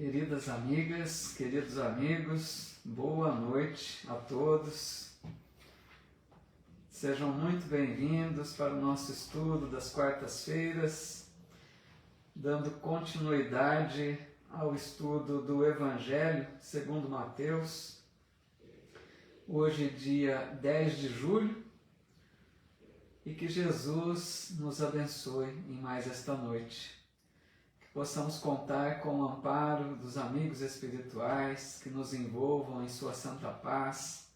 Queridas amigas, queridos amigos, boa noite a todos. Sejam muito bem-vindos para o nosso estudo das quartas-feiras, dando continuidade ao estudo do Evangelho segundo Mateus. Hoje, dia 10 de julho, e que Jesus nos abençoe em mais esta noite. Possamos contar com o amparo dos amigos espirituais que nos envolvam em sua santa paz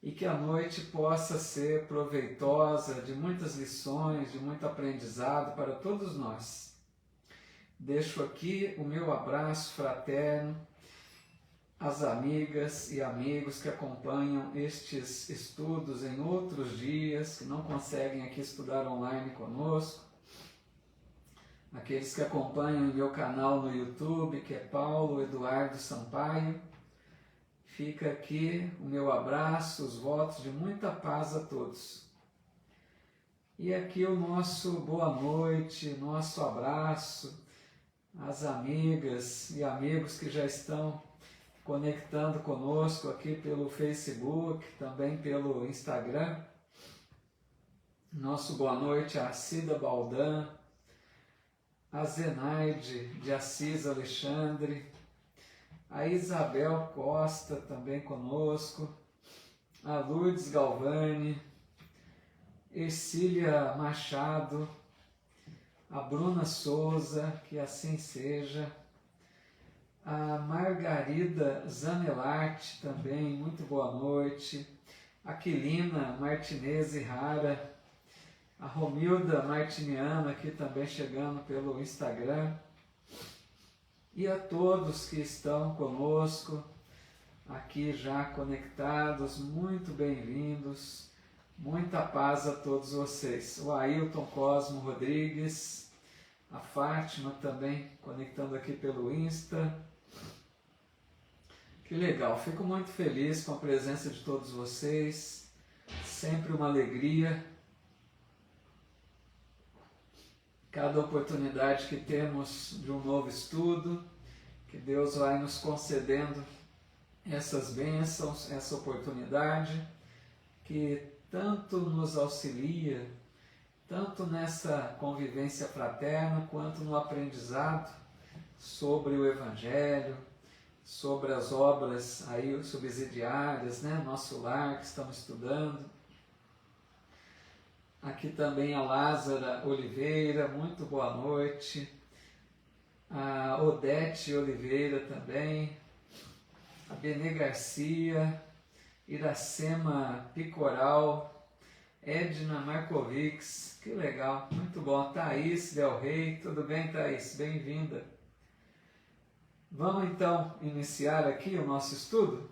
e que a noite possa ser proveitosa de muitas lições, de muito aprendizado para todos nós. Deixo aqui o meu abraço fraterno às amigas e amigos que acompanham estes estudos em outros dias, que não conseguem aqui estudar online conosco. Aqueles que acompanham o meu canal no YouTube, que é Paulo Eduardo Sampaio. Fica aqui o meu abraço, os votos de muita paz a todos. E aqui o nosso boa noite, nosso abraço às amigas e amigos que já estão conectando conosco aqui pelo Facebook, também pelo Instagram. Nosso boa noite a Cida Baldan, a Zenaide de Assis Alexandre, a Isabel Costa também conosco, a Lourdes Galvani, Ercília Machado, a Bruna Souza, que assim seja, a Margarida Zanelarte também, muito boa noite, a Quilina Martinez Rara, a Romilda Martiniano aqui também chegando pelo Instagram. E a todos que estão conosco, aqui já conectados, muito bem-vindos. Muita paz a todos vocês. O Ailton Cosmo Rodrigues, a Fátima também conectando aqui pelo Insta. Que legal, fico muito feliz com a presença de todos vocês. Sempre uma alegria. Cada oportunidade que temos de um novo estudo, que Deus vai nos concedendo essas bênçãos, essa oportunidade, que tanto nos auxilia, tanto nessa convivência fraterna, quanto no aprendizado sobre o Evangelho, sobre as obras aí subsidiárias, né? Nosso lar que estamos estudando. Aqui também a Lázara Oliveira, muito boa noite. A Odete Oliveira também. A Benê Garcia, Iracema Picoral, Edna Markovics, que legal, muito bom. Thaís Del Rey, tudo bem, Thaís? Bem-vinda. Vamos então iniciar aqui o nosso estudo?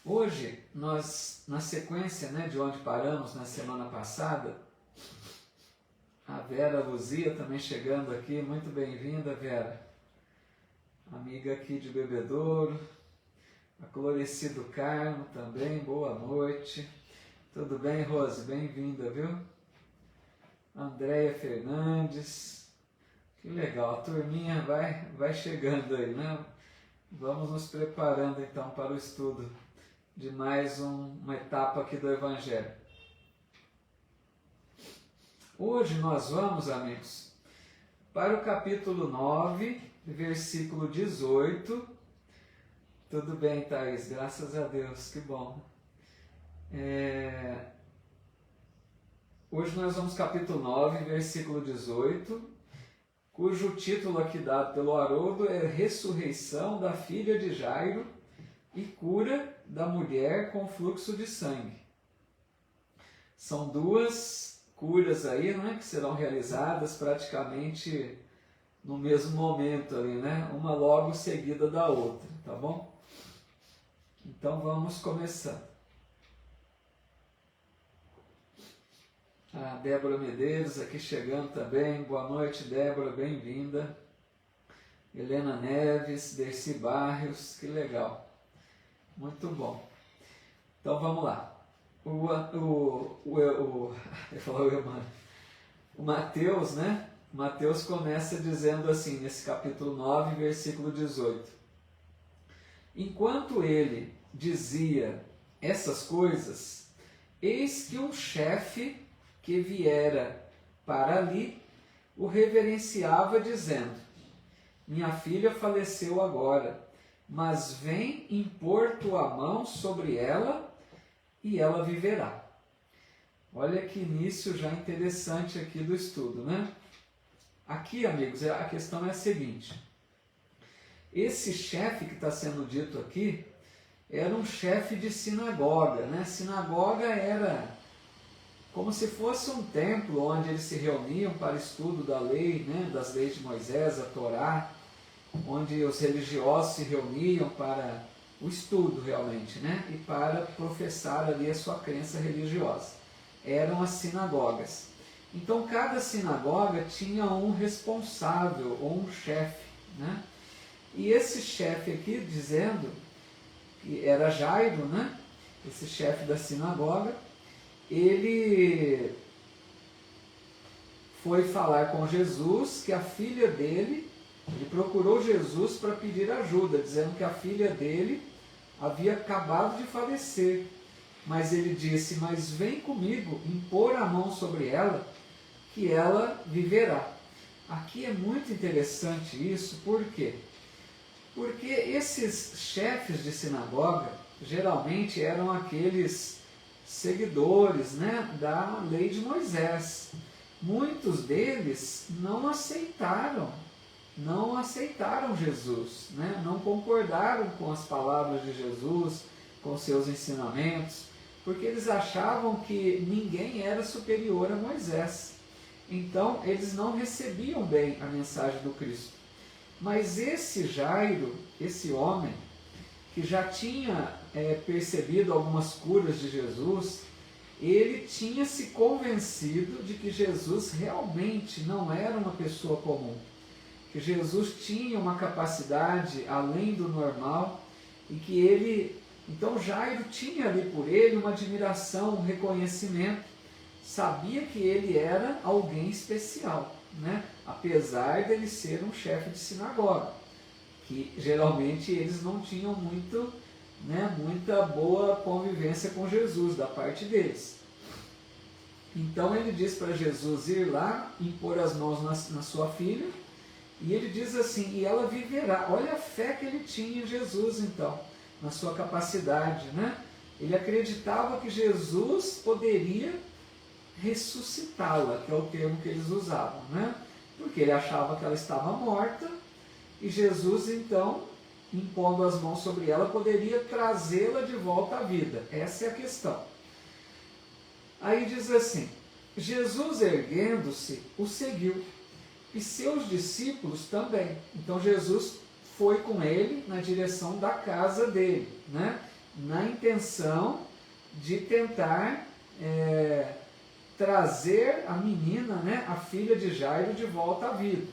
Hoje, nós, na sequência, de onde paramos na semana passada, a Vera Luzia também chegando aqui, muito bem-vinda, Vera, amiga aqui de Bebedouro, a Clorecido Carmo também, boa noite, tudo bem, Rose? Bem-vinda, viu? Andréia Fernandes, que legal, a turminha vai chegando aí, né? Vamos nos preparando então para o estudo de mais uma etapa aqui do Evangelho. Hoje nós vamos, amigos, para o capítulo 9, versículo 18. Tudo bem, Thaís? Graças a Deus, que bom. Hoje nós vamos capítulo 9, versículo 18, cujo título aqui dado pelo Haroldo é Ressurreição da filha de Jairo e cura da mulher com fluxo de sangue. São duas curas aí, que serão realizadas praticamente no mesmo momento ali, uma logo seguida da outra, tá bom? Então vamos começar. A Débora Medeiros aqui chegando também, boa noite, Débora, bem-vinda. Helena Neves, Dercy Barrios, que legal. Muito bom. Então vamos lá. O Mateus, Mateus começa dizendo assim, nesse capítulo 9, versículo 18. Enquanto ele dizia essas coisas, eis que um chefe que viera para ali o reverenciava, dizendo: minha filha faleceu agora, mas vem impor tua mão sobre ela e ela viverá. Olha que início já interessante aqui do estudo, né? Aqui, amigos, a questão é a seguinte. Esse chefe que está sendo dito aqui era um chefe de sinagoga, né? Sinagoga era como se fosse um templo onde eles se reuniam para estudo da lei, né? Das leis de Moisés, a Torá, onde os religiosos se reuniam para o estudo realmente, né? E para professar ali a sua crença religiosa. Eram as sinagogas. Então, cada sinagoga tinha um responsável ou um chefe, né? E esse chefe aqui, dizendo que era Jairo, né? Esse chefe da sinagoga, ele foi falar com Jesus que a filha dele, ele procurou Jesus para pedir ajuda, dizendo que a filha dele havia acabado de falecer. Mas ele disse: mas vem comigo impor a mão sobre ela, que ela viverá. Aqui é muito interessante isso, por quê? Porque esses chefes de sinagoga geralmente eram aqueles seguidores, né, da lei de Moisés. Muitos deles não aceitaram Jesus, né? Não concordaram com as palavras de Jesus, com seus ensinamentos, porque eles achavam que ninguém era superior a Moisés. Então, eles não recebiam bem a mensagem do Cristo. Mas esse Jairo, esse homem, que já tinha percebido algumas curas de Jesus, ele tinha se convencido de que Jesus realmente não era uma pessoa comum, que Jesus tinha uma capacidade além do normal e que ele, então Jairo tinha ali por ele uma admiração, um reconhecimento, sabia que ele era alguém especial, né? Apesar dele ser um chefe de sinagoga, que geralmente eles não tinham muita boa convivência com Jesus da parte deles. Então ele diz para Jesus ir lá, impor as mãos na sua filha, e ele diz assim: e ela viverá. Olha a fé que ele tinha em Jesus, então, na sua capacidade, né? Ele acreditava que Jesus poderia ressuscitá-la, que é o termo que eles usavam, né? Porque ele achava que ela estava morta, e Jesus, então, impondo as mãos sobre ela, poderia trazê-la de volta à vida. Essa é a questão. Aí diz assim: Jesus, erguendo-se, o seguiu, e seus discípulos também. Então Jesus foi com ele na direção da casa dele, né? Na intenção de tentar trazer a menina, né, a filha de Jairo, de volta à vida.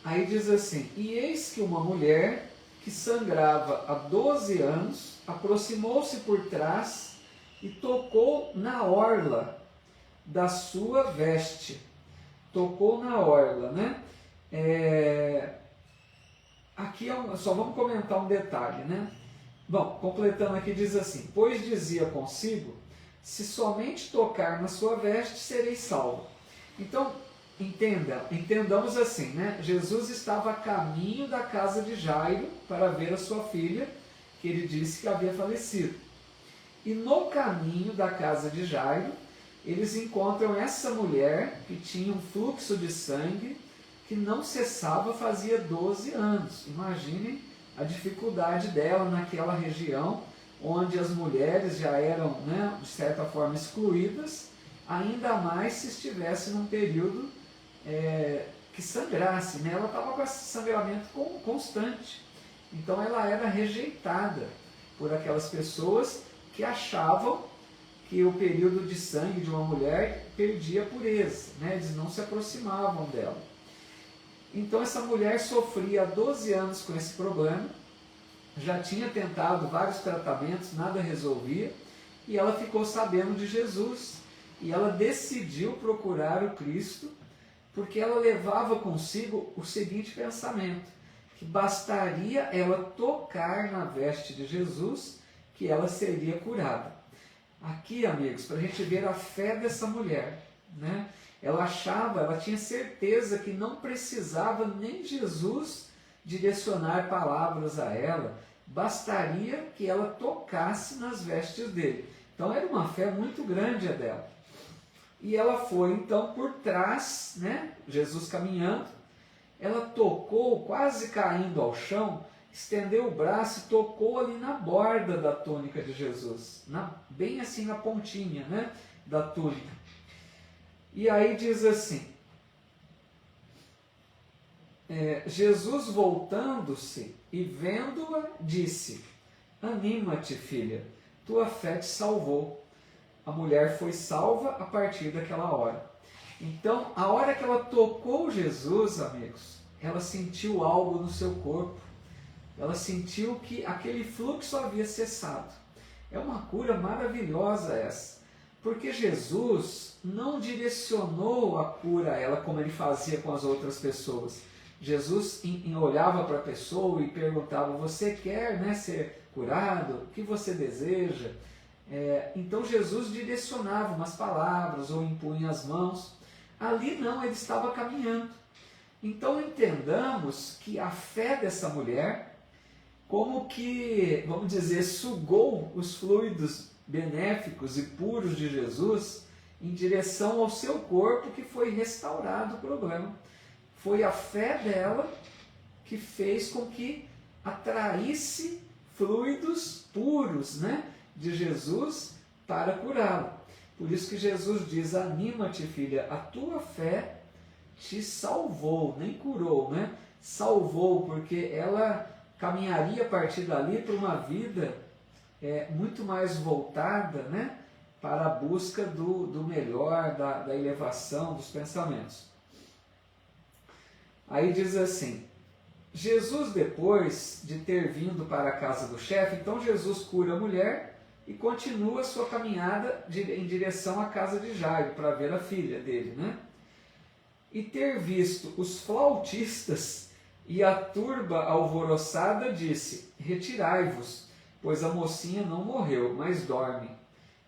Aí diz assim: e eis que uma mulher que sangrava há 12 anos aproximou-se por trás e tocou na orla da sua veste. Tocou na orla, né? Aqui só vamos comentar um detalhe, né? Bom, completando aqui, diz assim: pois dizia consigo, se somente tocar na sua veste, serei salvo. Então, entendamos assim, né? Jesus estava a caminho da casa de Jairo para ver a sua filha, que ele disse que havia falecido. E no caminho da casa de Jairo, eles encontram essa mulher que tinha um fluxo de sangue que não cessava fazia 12 anos. Imaginem a dificuldade dela naquela região, onde as mulheres já eram, né, de certa forma excluídas, ainda mais se estivesse num período que sangrasse, né? Ela estava com esse sangramento constante. Então ela era rejeitada por aquelas pessoas que achavam que o período de sangue de uma mulher perdia a pureza, né? Eles não se aproximavam dela. Então essa mulher sofria há 12 anos com esse problema, já tinha tentado vários tratamentos, nada resolvia, e ela ficou sabendo de Jesus. e ela decidiu procurar o Cristo, porque ela levava consigo o seguinte pensamento, que bastaria ela tocar na veste de Jesus, que ela seria curada. Aqui, amigos, para a gente ver a fé dessa mulher, né? Ela achava, ela tinha certeza que não precisava nem Jesus direcionar palavras a ela, bastaria que ela tocasse nas vestes dele. Então era uma fé muito grande a dela. E ela foi então por trás, né? Jesus caminhando, ela tocou, quase caindo ao chão, estendeu o braço e tocou ali na borda da túnica de Jesus, bem assim na pontinha, né, da túnica. E aí diz assim, Jesus voltando-se e vendo-a, disse, anima-te, filha, tua fé te salvou. A mulher foi salva a partir daquela hora. Então, a hora que ela tocou Jesus, amigos, ela sentiu algo no seu corpo. Ela sentiu que aquele fluxo havia cessado. É uma cura maravilhosa essa, porque Jesus não direcionou a cura a ela como ele fazia com as outras pessoas. Jesus olhava para a pessoa e perguntava, você quer, né, ser curado? O que você deseja? Então Jesus direcionava umas palavras ou impunha as mãos. Ali não, ele estava caminhando. Então entendamos que a fé dessa mulher, como que, vamos dizer, sugou os fluidos benéficos e puros de Jesus em direção ao seu corpo, que foi restaurado o problema. Foi a fé dela que fez com que atraísse fluidos puros, né, de Jesus para curá-lo. Por isso que Jesus diz, anima-te, filha, a tua fé te salvou, nem curou, né? Salvou, porque ela caminharia a partir dali para uma vida muito mais voltada, né, para a busca do melhor, da elevação dos pensamentos. Aí diz assim, Jesus, depois de ter vindo para a casa do chefe, então Jesus cura a mulher e continua a sua caminhada em direção à casa de Jairo, para ver a filha dele, né? E ter visto os flautistas e a turba alvoroçada, disse, retirai-vos, pois a mocinha não morreu, mas dorme.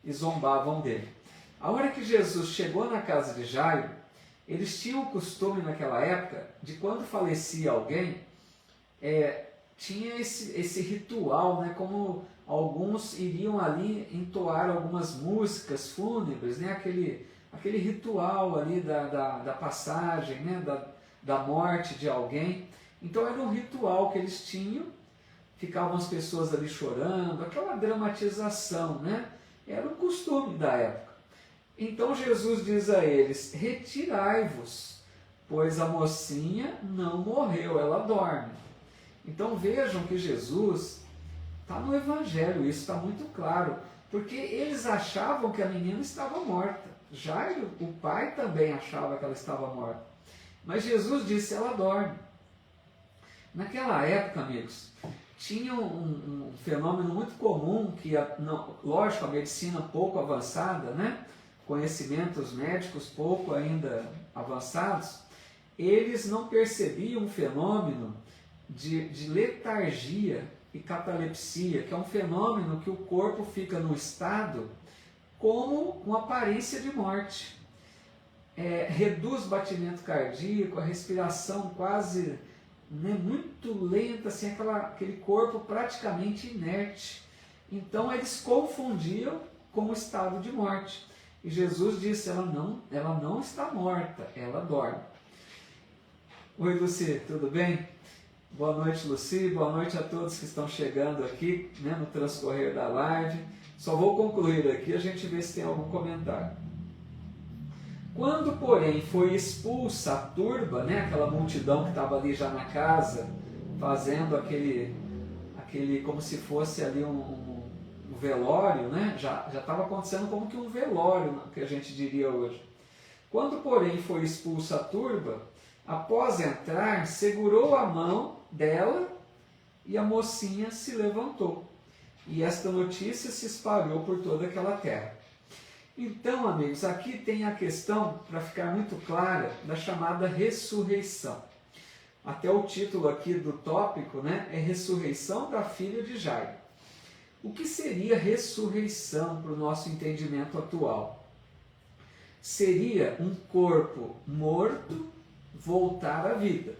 E zombavam dele. A hora que Jesus chegou na casa de Jairo, eles tinham o costume naquela época, de quando falecia alguém, tinha esse ritual, né, como alguns iriam ali entoar algumas músicas fúnebres, né, aquele ritual ali da passagem, né, da morte de alguém. Então era um ritual que eles tinham, ficavam as pessoas ali chorando, aquela dramatização, né? Era um costume da época. Então Jesus diz a eles, retirai-vos, pois a mocinha não morreu, ela dorme. Então vejam que Jesus, está no Evangelho, isso está muito claro, porque eles achavam que a menina estava morta. Jairo, o pai, também achava que ela estava morta. Mas Jesus disse, ela dorme. Naquela época, amigos, tinha um fenômeno muito comum, que, lógico, a medicina pouco avançada, né? Conhecimentos médicos pouco ainda avançados, eles não percebiam um fenômeno de letargia e catalepsia, que é um fenômeno que o corpo fica no estado como com aparência de morte. Reduz o batimento cardíaco, a respiração quase, né, muito lenta, assim, aquele corpo praticamente inerte. Então eles confundiam com o estado de morte. E Jesus disse, ela não está morta, ela dorme. Oi, Luci, tudo bem? Boa noite, Luci, boa noite a todos que estão chegando aqui, né, no transcorrer da live. Só vou concluir aqui, a gente vê se tem algum comentário. Quando, porém, foi expulsa a turba, né, aquela multidão que estava ali já na casa, fazendo aquele como se fosse ali um velório, né, já estava acontecendo como que um velório, que a gente diria hoje. Quando, porém, foi expulsa a turba, após entrar, segurou a mão dela e a mocinha se levantou. E esta notícia se espalhou por toda aquela terra. Então, amigos, aqui tem a questão, para ficar muito clara, da chamada ressurreição. Até o título aqui do tópico, né, é Ressurreição da filha de Jairo. O que seria ressurreição para o nosso entendimento atual? Seria um corpo morto voltar à vida.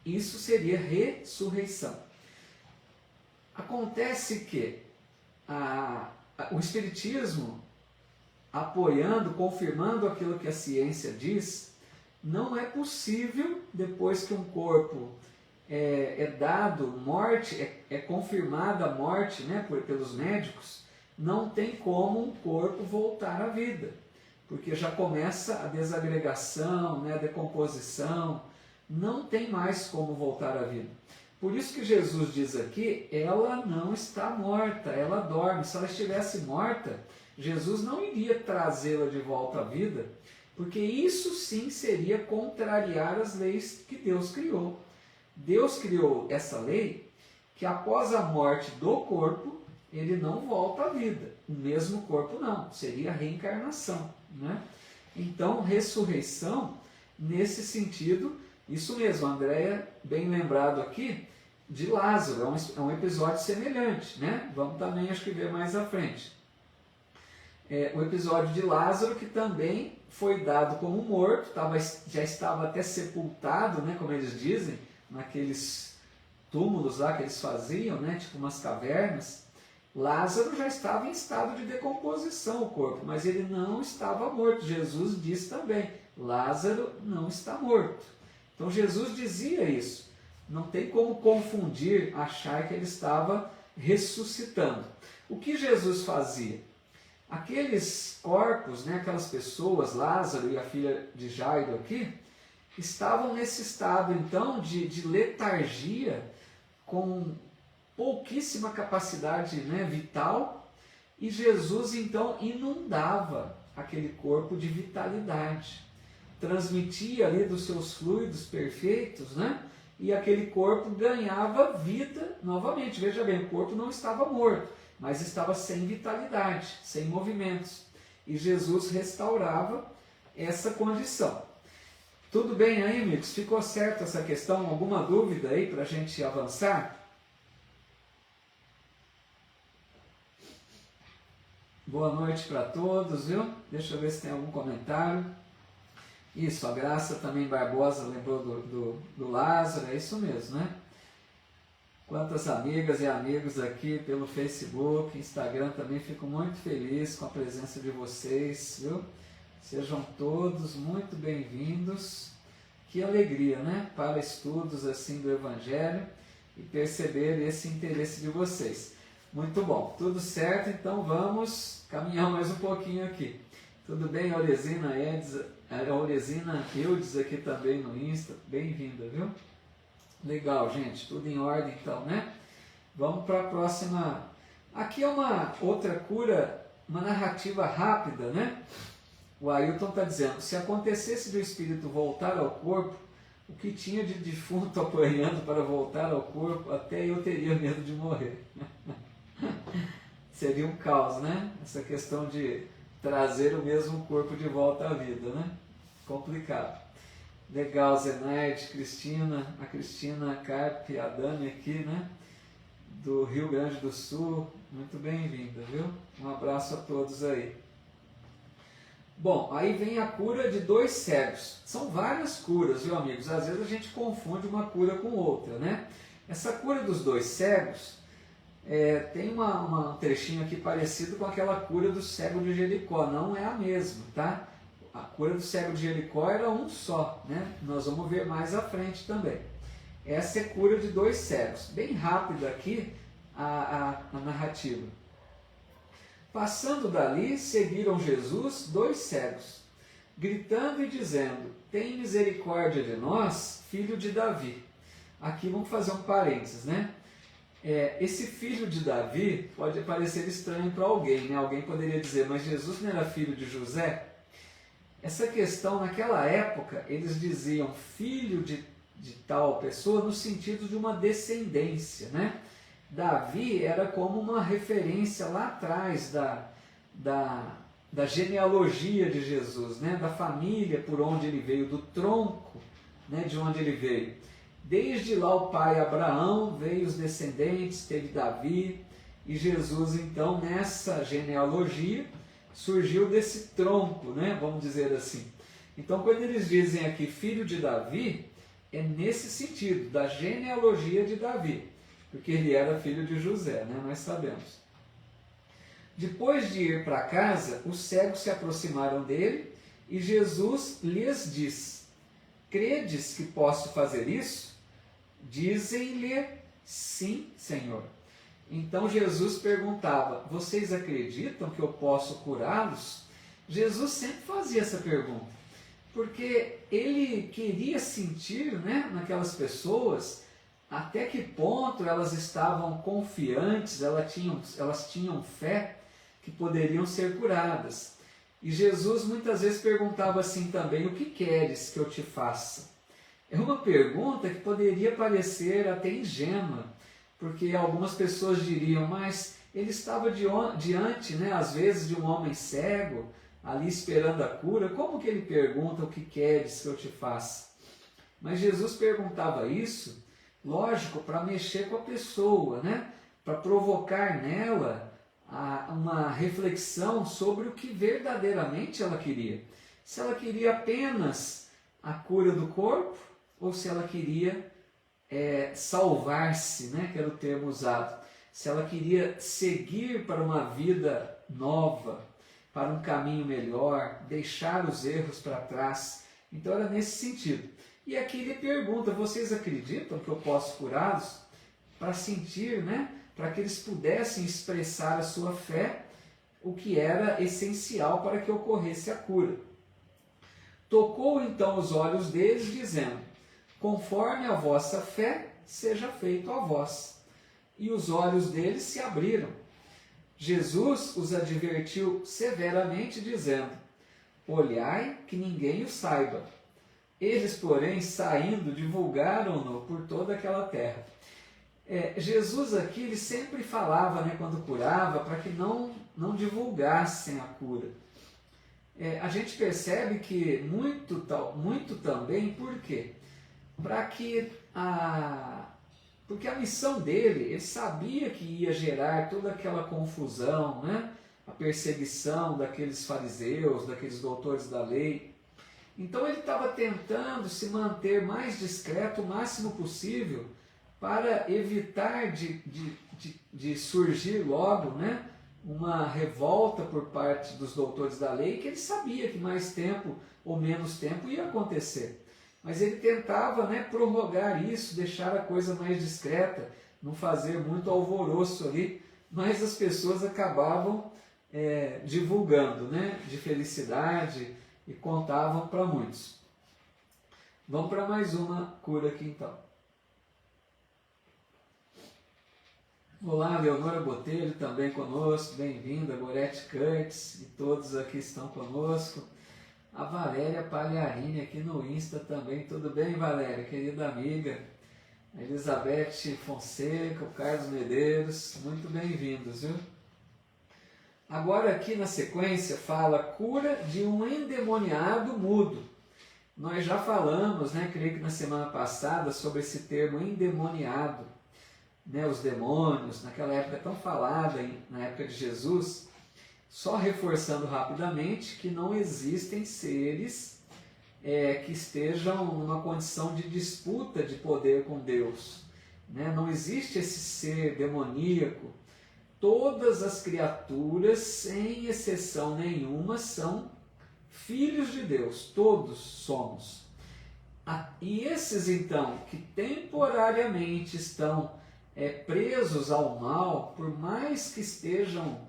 Isso seria ressurreição. Acontece que o Espiritismo, apoiando, confirmando aquilo que a ciência diz, não é possível, depois que um corpo é dado morte, é confirmada a morte, né, pelos médicos, não tem como um corpo voltar à vida, porque já começa a desagregação, né, a decomposição, não tem mais como voltar à vida. Por isso que Jesus diz aqui, ela não está morta, ela dorme. Se ela estivesse morta, Jesus não iria trazê-la de volta à vida, porque isso sim seria contrariar as leis que Deus criou. Deus criou essa lei que após a morte do corpo, ele não volta à vida. O mesmo corpo não, seria reencarnação, né? Então, ressurreição, nesse sentido, isso mesmo, Andréia, bem lembrado aqui, de Lázaro, é um episódio semelhante, né? Vamos também, acho que, ver mais à frente. O episódio de Lázaro, que também foi dado como morto, já estava até sepultado, né, como eles dizem, naqueles túmulos lá que eles faziam, né, tipo umas cavernas. Lázaro já estava em estado de decomposição, o corpo, mas ele não estava morto. Jesus diz também, Lázaro não está morto. Então Jesus dizia isso. Não tem como confundir, achar que ele estava ressuscitando. O que Jesus fazia? Aqueles corpos, né, aquelas pessoas, Lázaro e a filha de Jairo aqui, estavam nesse estado então de letargia, com pouquíssima capacidade, né, vital, e Jesus então inundava aquele corpo de vitalidade, transmitia ali dos seus fluidos perfeitos, né, e aquele corpo ganhava vida novamente. Veja bem, o corpo não estava morto, mas estava sem vitalidade, sem movimentos. E Jesus restaurava essa condição. Tudo bem aí, amigos? Ficou certo essa questão? Alguma dúvida aí para a gente avançar? Boa noite para todos, viu? Deixa eu ver se tem algum comentário. Isso, a Graça também Barbosa lembrou do Lázaro, é isso mesmo, né? Quantas amigas e amigos aqui pelo Facebook, Instagram também, fico muito feliz com a presença de vocês, viu? Sejam todos muito bem-vindos. Que alegria, né? Para estudos assim do Evangelho e perceber esse interesse de vocês. Muito bom, tudo certo, então vamos caminhar mais um pouquinho aqui. Tudo bem, Auresina Eudes aqui também no Insta, bem-vinda, viu? Legal, gente, tudo em ordem então, né? Vamos para a próxima. Aqui é uma outra cura, uma narrativa rápida, né? O Ailton está dizendo, se acontecesse do espírito voltar ao corpo, o que tinha de defunto apanhando para voltar ao corpo, até eu teria medo de morrer. Seria um caos, né? Essa questão de trazer o mesmo corpo de volta à vida, né? Complicado. Legal, Zenaide, Cristina, a Cristina Carpe, a Dani aqui, né? Do Rio Grande do Sul, muito bem-vinda, viu? Um abraço a todos aí. Bom, aí vem a cura de 2 cegos. São várias curas, viu, amigos? Às vezes a gente confunde uma cura com outra, né? Essa cura dos 2 cegos, tem um trechinho aqui parecido com aquela cura do cego de Jericó, não é a mesma, tá? A cura do cego de Jericó era um só, né? Nós vamos ver mais à frente também. Essa é a cura de 2 cegos. Bem rápida aqui a narrativa. Passando dali, seguiram Jesus 2 cegos, gritando e dizendo, tem misericórdia de nós, filho de Davi. Aqui vamos fazer um parênteses, né? Esse filho de Davi pode parecer estranho para alguém, né? Alguém poderia dizer, mas Jesus não era filho de José? Essa questão, naquela época, eles diziam filho de tal pessoa no sentido de uma descendência, né? Davi era como uma referência lá atrás da genealogia de Jesus, né? Da família por onde ele veio, do tronco, né? De onde ele veio. Desde lá o pai Abraão, veio os descendentes, teve Davi, e Jesus então nessa genealogia surgiu desse tronco, né? Vamos dizer assim. Então quando eles dizem aqui filho de Davi, é nesse sentido, da genealogia de Davi, porque ele era filho de José, né? Nós sabemos. Depois de ir para casa, os cegos se aproximaram dele e Jesus lhes diz: credes que posso fazer isso? Dizem-lhe: sim, Senhor. Então Jesus perguntava: vocês acreditam que eu posso curá-los? Jesus sempre fazia essa pergunta, porque ele queria sentir, né, naquelas pessoas até que ponto elas estavam confiantes, elas tinham fé que poderiam ser curadas. E Jesus muitas vezes perguntava assim também: o que queres que eu te faça? É uma pergunta que poderia parecer até ingênua, porque algumas pessoas diriam: mas ele estava diante, né, às vezes, de um homem cego, ali esperando a cura, como que ele pergunta: o que queres que eu te faça? Mas Jesus perguntava isso, lógico, para mexer com a pessoa, né, para provocar nela uma reflexão sobre o que verdadeiramente ela queria. Se ela queria apenas a cura do corpo, ou se ela queria salvar-se, né, que era o termo usado. Se ela queria seguir para uma vida nova, para um caminho melhor, deixar os erros para trás. Então era nesse sentido. E aqui ele pergunta: vocês acreditam que eu posso curá-los? Para sentir, né, para que eles pudessem expressar a sua fé, o que era essencial para que ocorresse a cura. Tocou então os olhos deles, dizendo: conforme a vossa fé, seja feito a vós. E os olhos deles se abriram. Jesus os advertiu severamente, dizendo: olhai que ninguém o saiba. Eles, porém, saindo, divulgaram-no por toda aquela terra. Jesus aqui, ele sempre falava, né, quando curava, para que não divulgassem a cura. A gente percebe que muito também, por quê? Porque a missão dele, ele sabia que ia gerar toda aquela confusão, né? A perseguição daqueles fariseus, daqueles doutores da lei. Então ele estava tentando se manter mais discreto o máximo possível para evitar de surgir logo, né, uma revolta por parte dos doutores da lei, que ele sabia que mais tempo ou menos tempo ia acontecer. Mas ele tentava, né, prorrogar isso, deixar a coisa mais discreta, não fazer muito alvoroço ali, mas as pessoas acabavam divulgando, né, de felicidade, e contavam para muitos. Vamos para mais uma cura aqui então. Olá, Leonora Botelho também conosco, bem-vinda, Gorete Curtis e todos aqui estão conosco. A Valéria Pagliarini aqui no Insta também, tudo bem, Valéria, querida amiga? A Elizabeth Fonseca, o Carlos Medeiros, muito bem-vindos, viu? Agora aqui na sequência fala cura de um endemoniado mudo. Nós já falamos, né, creio que na semana passada, sobre esse termo endemoniado. Né, os demônios, naquela época tão falada, na época de Jesus, só reforçando rapidamente que não existem seres que estejam numa condição de disputa de poder com Deus. Né? Não existe esse ser demoníaco. Todas as criaturas, sem exceção nenhuma, são filhos de Deus, todos somos. E esses então, que temporariamente estão presos ao mal, por mais que estejam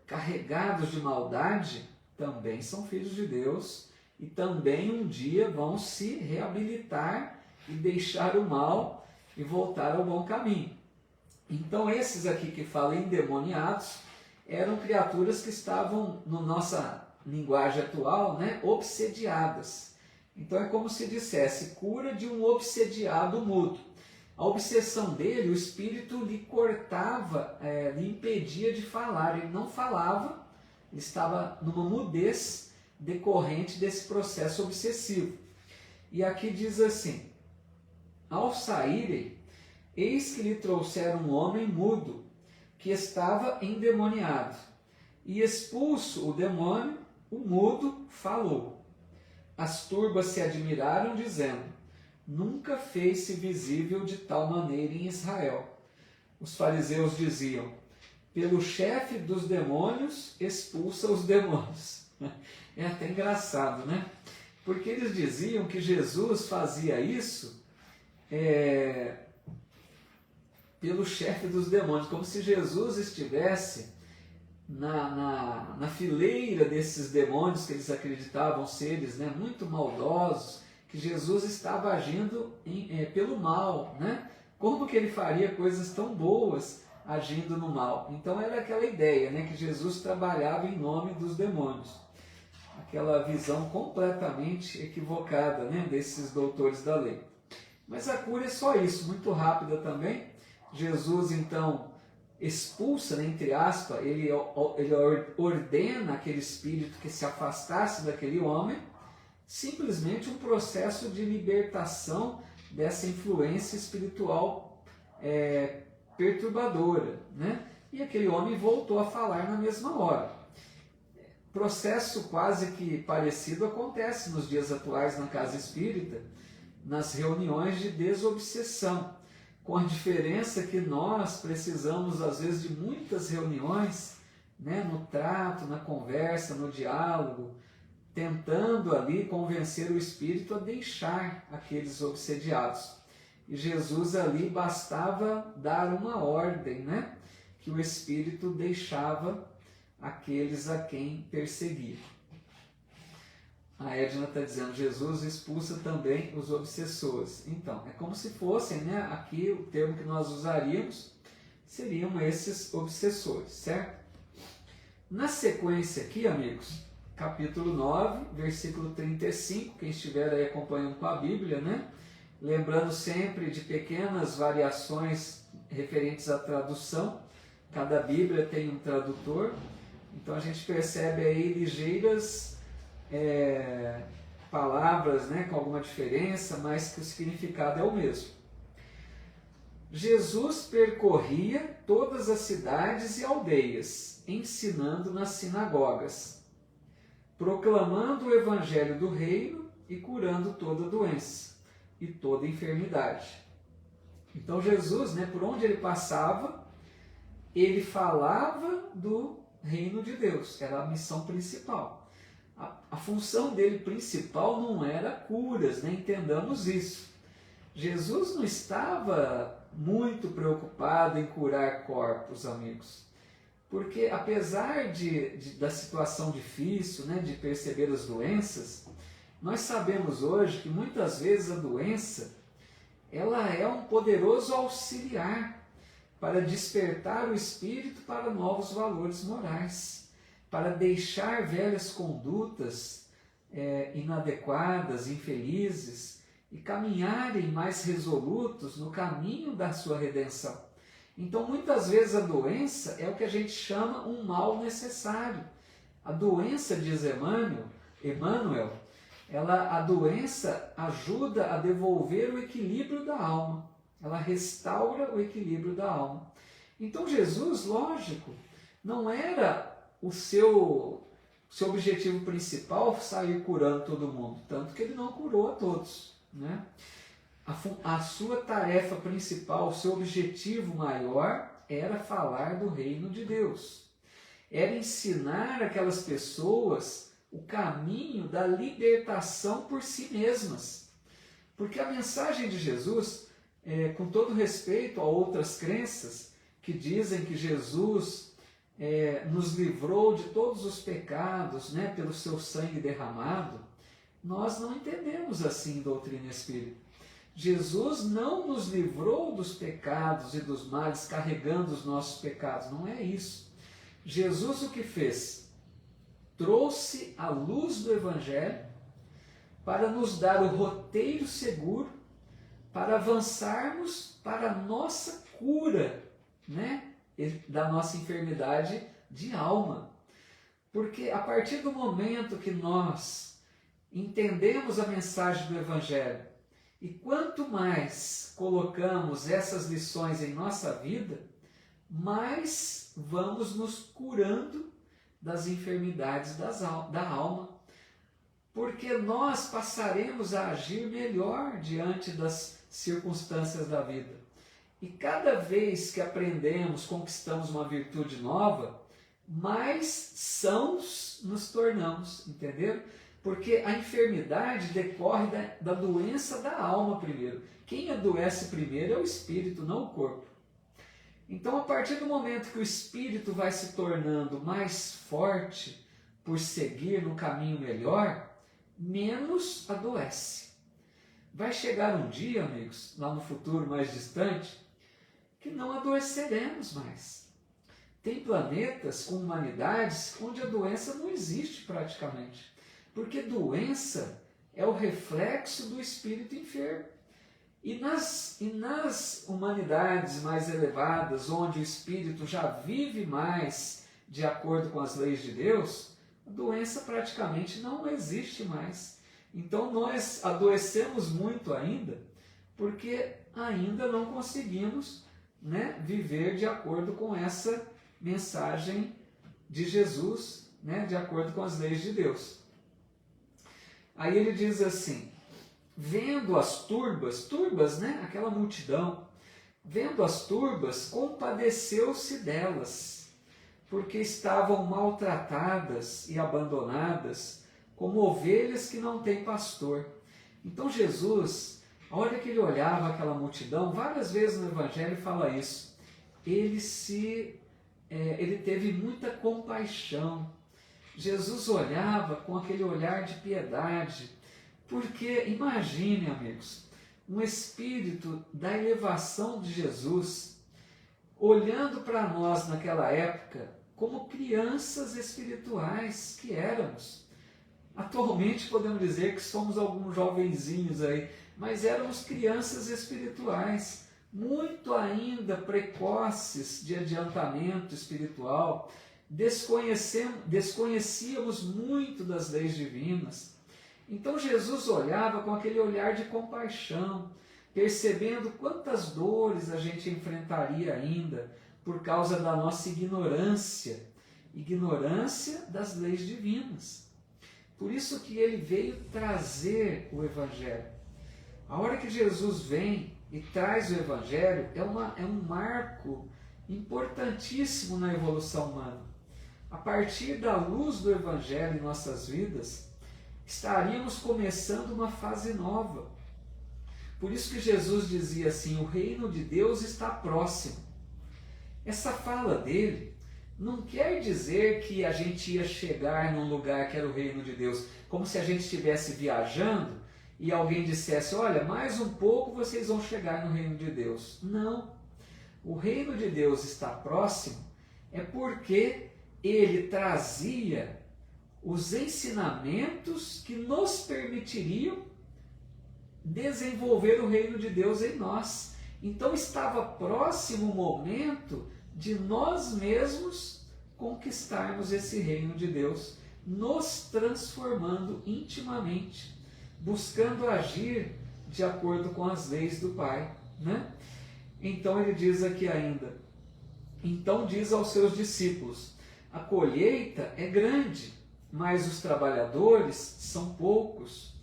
carregados de maldade, também são filhos de Deus e também um dia vão se reabilitar e deixar o mal e voltar ao bom caminho. Então esses aqui que falam endemoniados eram criaturas que estavam, na nossa linguagem atual, né, obsediadas. Então é como se dissesse cura de um obsediado mudo. A obsessão dele, o espírito lhe cortava, lhe impedia de falar. Ele não falava, Ele estava numa mudez decorrente desse processo obsessivo. E aqui diz assim: ao saírem, eis que lhe trouxeram um homem mudo, que estava endemoniado. E expulso o demônio, o mudo falou. As turbas se admiraram, dizendo: nunca fez-se visível de tal maneira em Israel. Os fariseus diziam: pelo chefe dos demônios, expulsa os demônios. É até engraçado, né? Porque eles diziam que Jesus fazia isso pelo chefe dos demônios, como se Jesus estivesse na fileira desses demônios que eles acreditavam seres, né, muito maldosos, que Jesus estava agindo pelo mal, né? Como que ele faria coisas tão boas agindo no mal? Então era aquela ideia, né, que Jesus trabalhava em nome dos demônios. Aquela visão completamente equivocada, né, desses doutores da lei. Mas a cura é só isso, muito rápida também. Jesus então expulsa, né, entre aspas, ele ordena aquele espírito que se afastasse daquele homem, simplesmente um processo de libertação dessa influência espiritual perturbadora, né? E aquele homem voltou a falar na mesma hora. Processo quase que parecido acontece nos dias atuais na casa espírita, nas reuniões de desobsessão, com a diferença que nós precisamos às vezes de muitas reuniões, né, no trato, na conversa, no diálogo, tentando ali convencer o espírito a deixar aqueles obsediados. E Jesus ali bastava dar uma ordem, né, que o espírito deixava aqueles a quem perseguia. A Edna está dizendo: Jesus expulsa também os obsessores. Então, é como se fossem, né, aqui o termo que nós usaríamos seriam esses obsessores, certo? Na sequência aqui, amigos, capítulo 9, versículo 35, quem estiver aí acompanhando com a Bíblia, né? Lembrando sempre de pequenas variações referentes à tradução. Cada Bíblia tem um tradutor, então a gente percebe aí ligeiras palavras, né, com alguma diferença, mas que o significado é o mesmo. Jesus percorria todas as cidades e aldeias, ensinando nas sinagogas, proclamando o evangelho do reino e curando toda doença e toda enfermidade. Então Jesus, né, por onde ele passava, ele falava do reino de Deus, era a missão principal. A função dele principal não era curas, né? Entendamos isso. Jesus não estava muito preocupado em curar corpos, amigos. Porque apesar da situação difícil, né, de perceber as doenças, nós sabemos hoje que muitas vezes a doença ela é um poderoso auxiliar para despertar o espírito para novos valores morais, para deixar velhas condutas inadequadas, infelizes, e caminharem mais resolutos no caminho da sua redenção. Então, muitas vezes a doença é o que a gente chama um mal necessário. A doença, diz Emmanuel, a doença ajuda a devolver o equilíbrio da alma. Ela restaura o equilíbrio da alma. Então, Jesus, lógico, não era o seu objetivo principal sair curando todo mundo, tanto que ele não curou a todos, né? A sua tarefa principal, o seu objetivo maior era falar do reino de Deus, era ensinar aquelas pessoas o caminho da libertação por si mesmas, porque a mensagem de Jesus, com todo respeito a outras crenças que dizem que Jesus nos livrou de todos os pecados, né, pelo seu sangue derramado, nós não entendemos assim doutrina espírita. Jesus não nos livrou dos pecados e dos males carregando os nossos pecados, não é isso. Jesus o que fez? Trouxe a luz do Evangelho para nos dar o roteiro seguro para avançarmos para a nossa cura, né, da nossa enfermidade de alma. Porque a partir do momento que nós entendemos a mensagem do Evangelho, e quanto mais colocamos essas lições em nossa vida, mais vamos nos curando das enfermidades da alma, porque nós passaremos a agir melhor diante das circunstâncias da vida. E cada vez que aprendemos, conquistamos uma virtude nova, mais sãos nos tornamos, entenderam? Porque a enfermidade decorre da doença da alma primeiro. Quem adoece primeiro é o espírito, não o corpo. Então, a partir do momento que o espírito vai se tornando mais forte por seguir no caminho melhor, menos adoece. Vai chegar um dia, amigos, lá no futuro mais distante, que não adoeceremos mais. Tem planetas com humanidades onde a doença não existe praticamente. Porque doença é o reflexo do espírito enfermo. E nas humanidades mais elevadas, onde o espírito já vive mais de acordo com as leis de Deus, a doença praticamente não existe mais. Então nós adoecemos muito ainda, porque ainda não conseguimos, viver de acordo com essa mensagem de Jesus, de acordo com as leis de Deus. Aí ele diz assim, vendo as turbas, aquela multidão, vendo as turbas, compadeceu-se delas, porque estavam maltratadas e abandonadas, como ovelhas que não têm pastor. Então Jesus, a hora que ele olhava aquela multidão, várias vezes no Evangelho fala isso, ele teve muita compaixão. Jesus olhava com aquele olhar de piedade, porque imagine, amigos, um espírito da elevação de Jesus, olhando para nós naquela época como crianças espirituais que éramos. Atualmente podemos dizer que somos alguns jovenzinhos aí, mas éramos crianças espirituais, muito ainda precoces de adiantamento espiritual, desconhecíamos muito das leis divinas. Então Jesus olhava com aquele olhar de compaixão, percebendo quantas dores a gente enfrentaria ainda por causa da nossa ignorância das leis divinas. Por isso que ele veio trazer o Evangelho. A hora que Jesus vem e traz o Evangelho é um marco importantíssimo na evolução humana. A partir da luz do Evangelho em nossas vidas, estaríamos começando uma fase nova. Por isso que Jesus dizia assim, o reino de Deus está próximo. Essa fala dele não quer dizer que a gente ia chegar num lugar que era o reino de Deus, como se a gente estivesse viajando e alguém dissesse, olha, mais um pouco vocês vão chegar no reino de Deus. Não. O reino de Deus está próximo é porque ele trazia os ensinamentos que nos permitiriam desenvolver o reino de Deus em nós. Então estava próximo o momento de nós mesmos conquistarmos esse reino de Deus, nos transformando intimamente, buscando agir de acordo com as leis do Pai, Então ele diz aqui ainda, então diz aos seus discípulos, a colheita é grande, mas os trabalhadores são poucos.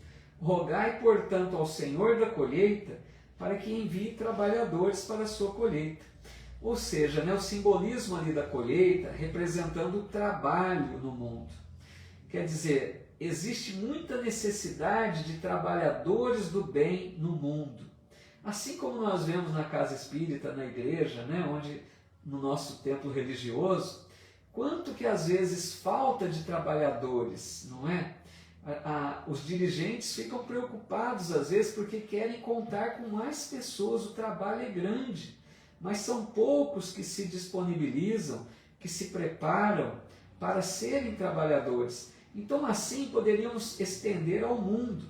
Rogai, portanto, ao Senhor da colheita, para que envie trabalhadores para a sua colheita. Ou seja, o simbolismo ali da colheita representando o trabalho no mundo. Quer dizer, existe muita necessidade de trabalhadores do bem no mundo. Assim como nós vemos na casa espírita, na igreja, onde no nosso templo religioso, quanto que às vezes falta de trabalhadores, não é? Os dirigentes ficam preocupados às vezes porque querem contar com mais pessoas, o trabalho é grande, mas são poucos que se disponibilizam, que se preparam para serem trabalhadores. Então assim poderíamos estender ao mundo.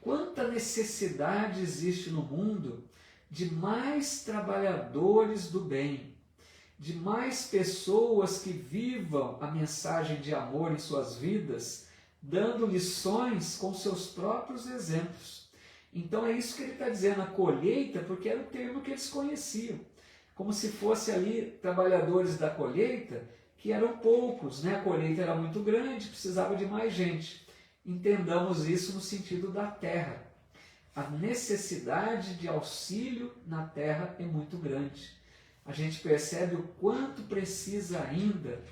Quanta necessidade existe no mundo de mais trabalhadores do bem, de mais pessoas que vivam a mensagem de amor em suas vidas, dando lições com seus próprios exemplos. Então é isso que ele está dizendo, a colheita, porque era o termo que eles conheciam, como se fosse ali trabalhadores da colheita, que eram poucos, né? A colheita era muito grande, precisava de mais gente. Entendamos isso no sentido da terra. A necessidade de auxílio na terra é muito grande. A gente percebe o quanto precisa ainda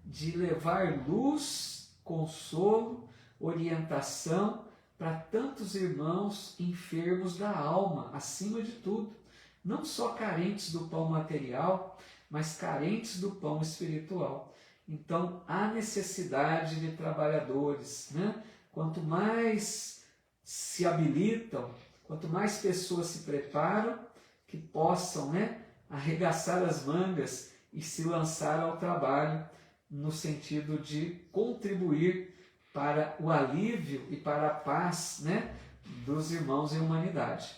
de levar luz, consolo, orientação para tantos irmãos enfermos da alma, acima de tudo. Não só carentes do pão material, mas carentes do pão espiritual. Então, há necessidade de trabalhadores, né? Quanto mais se habilitam, quanto mais pessoas se preparam, que possam, né, arregaçar as mangas e se lançar ao trabalho no sentido de contribuir para o alívio e para a paz, né, dos irmãos em humanidade.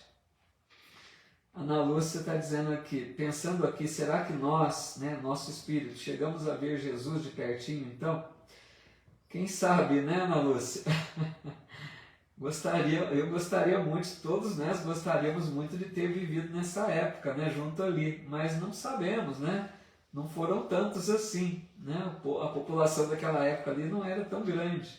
Ana Lúcia está dizendo aqui, pensando aqui, será que nós, né, nosso espírito, chegamos a ver Jesus de pertinho então? Quem sabe, né, Ana Lúcia? Eu gostaria muito, todos nós gostaríamos muito de ter vivido nessa época, né, junto ali, mas não sabemos, né? Não foram tantos assim, né? A população daquela época ali não era tão grande.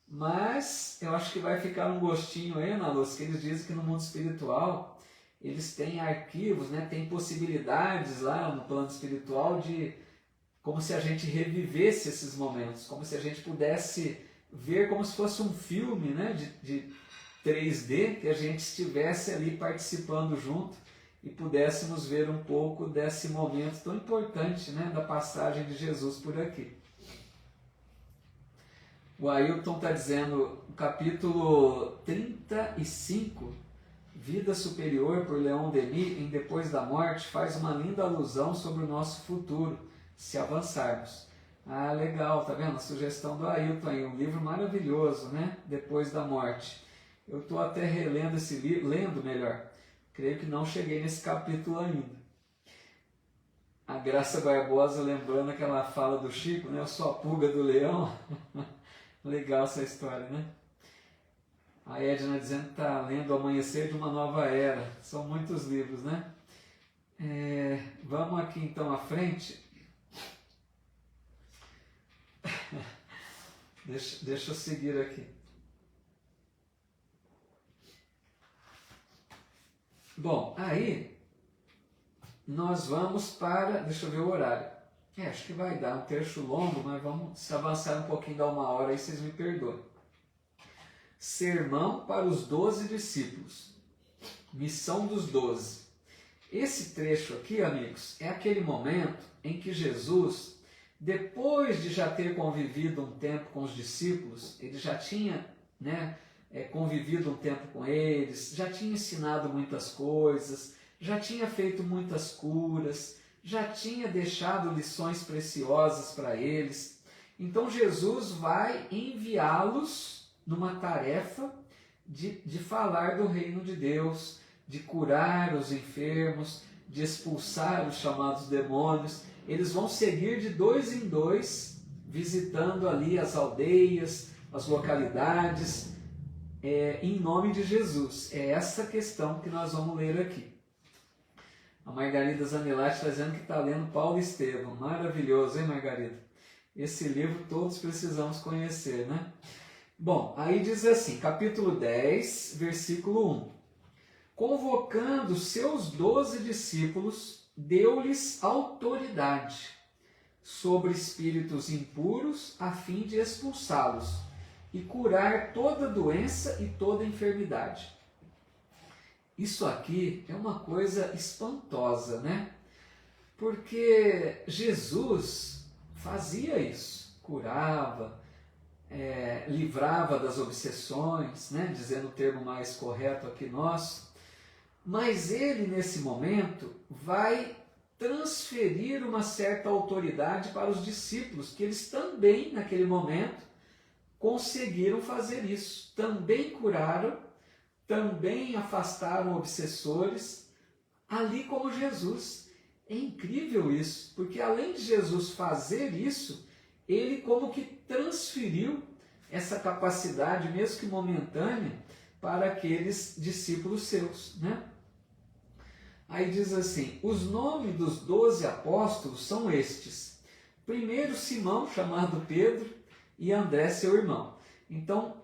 Mas eu acho que vai ficar um gostinho aí, Ana Lúcia, que eles dizem que no mundo espiritual eles têm arquivos, né? Tem possibilidades lá no plano espiritual de como se a gente revivesse esses momentos, como se a gente pudesse ver como se fosse um filme, né, de 3D, que a gente estivesse ali participando junto e pudéssemos ver um pouco desse momento tão importante, né, da passagem de Jesus por aqui. O Ailton está dizendo, no capítulo 35, Vida Superior, por Leon Denis, em Depois da Morte, faz uma linda alusão sobre o nosso futuro, se avançarmos. Ah, legal, tá vendo? A sugestão do Ailton aí, um livro maravilhoso, né? Depois da Morte. Eu estou até relendo esse livro, lendo melhor. Creio que não cheguei nesse capítulo ainda. A Graça Barbosa lembrando aquela fala do Chico, né? Eu sou a pulga do leão. Legal essa história, né? A Edna dizendo que está lendo O Amanhecer de uma Nova Era. São muitos livros, né? Vamos aqui então à frente. Deixa eu seguir aqui. Bom, aí nós vamos para... Deixa eu ver o horário. Acho que vai dar um trecho longo, mas vamos se avançar um pouquinho, dar uma hora aí, vocês me perdoem. Sermão para os 12 discípulos. Missão dos 12. Esse trecho aqui, amigos, é aquele momento em que Jesus, depois de já ter convivido um tempo com os discípulos, ele já tinha, né, convivido um tempo com eles, já tinha ensinado muitas coisas, já tinha feito muitas curas, já tinha deixado lições preciosas para eles. Então Jesus vai enviá-los numa tarefa de falar do reino de Deus, de curar os enfermos, de expulsar os chamados demônios. Eles vão seguir de 2 em 2, visitando ali as aldeias, as localidades, em nome de Jesus. É essa questão que nós vamos ler aqui. A Margarida Zanellati está dizendo que está lendo Paulo e Estevão. Maravilhoso, hein, Margarida? Esse livro todos precisamos conhecer, né? Bom, aí diz assim, capítulo 10, versículo 1. Convocando seus 12 discípulos, deu-lhes autoridade sobre espíritos impuros, a fim de expulsá-los e curar toda doença e toda enfermidade. Isso aqui é uma coisa espantosa, né? Porque Jesus fazia isso, curava, livrava das obsessões, né? Dizendo o termo mais correto aqui nosso, mas ele nesse momento vai transferir uma certa autoridade para os discípulos, que eles também naquele momento conseguiram fazer isso, também curaram, também afastaram obsessores, ali como Jesus. É incrível isso, porque além de Jesus fazer isso, ele como que transferiu essa capacidade, mesmo que momentânea, para aqueles discípulos seus, né? Aí diz assim, os nomes dos 12 apóstolos são estes. Primeiro Simão, chamado Pedro, e André, seu irmão. Então,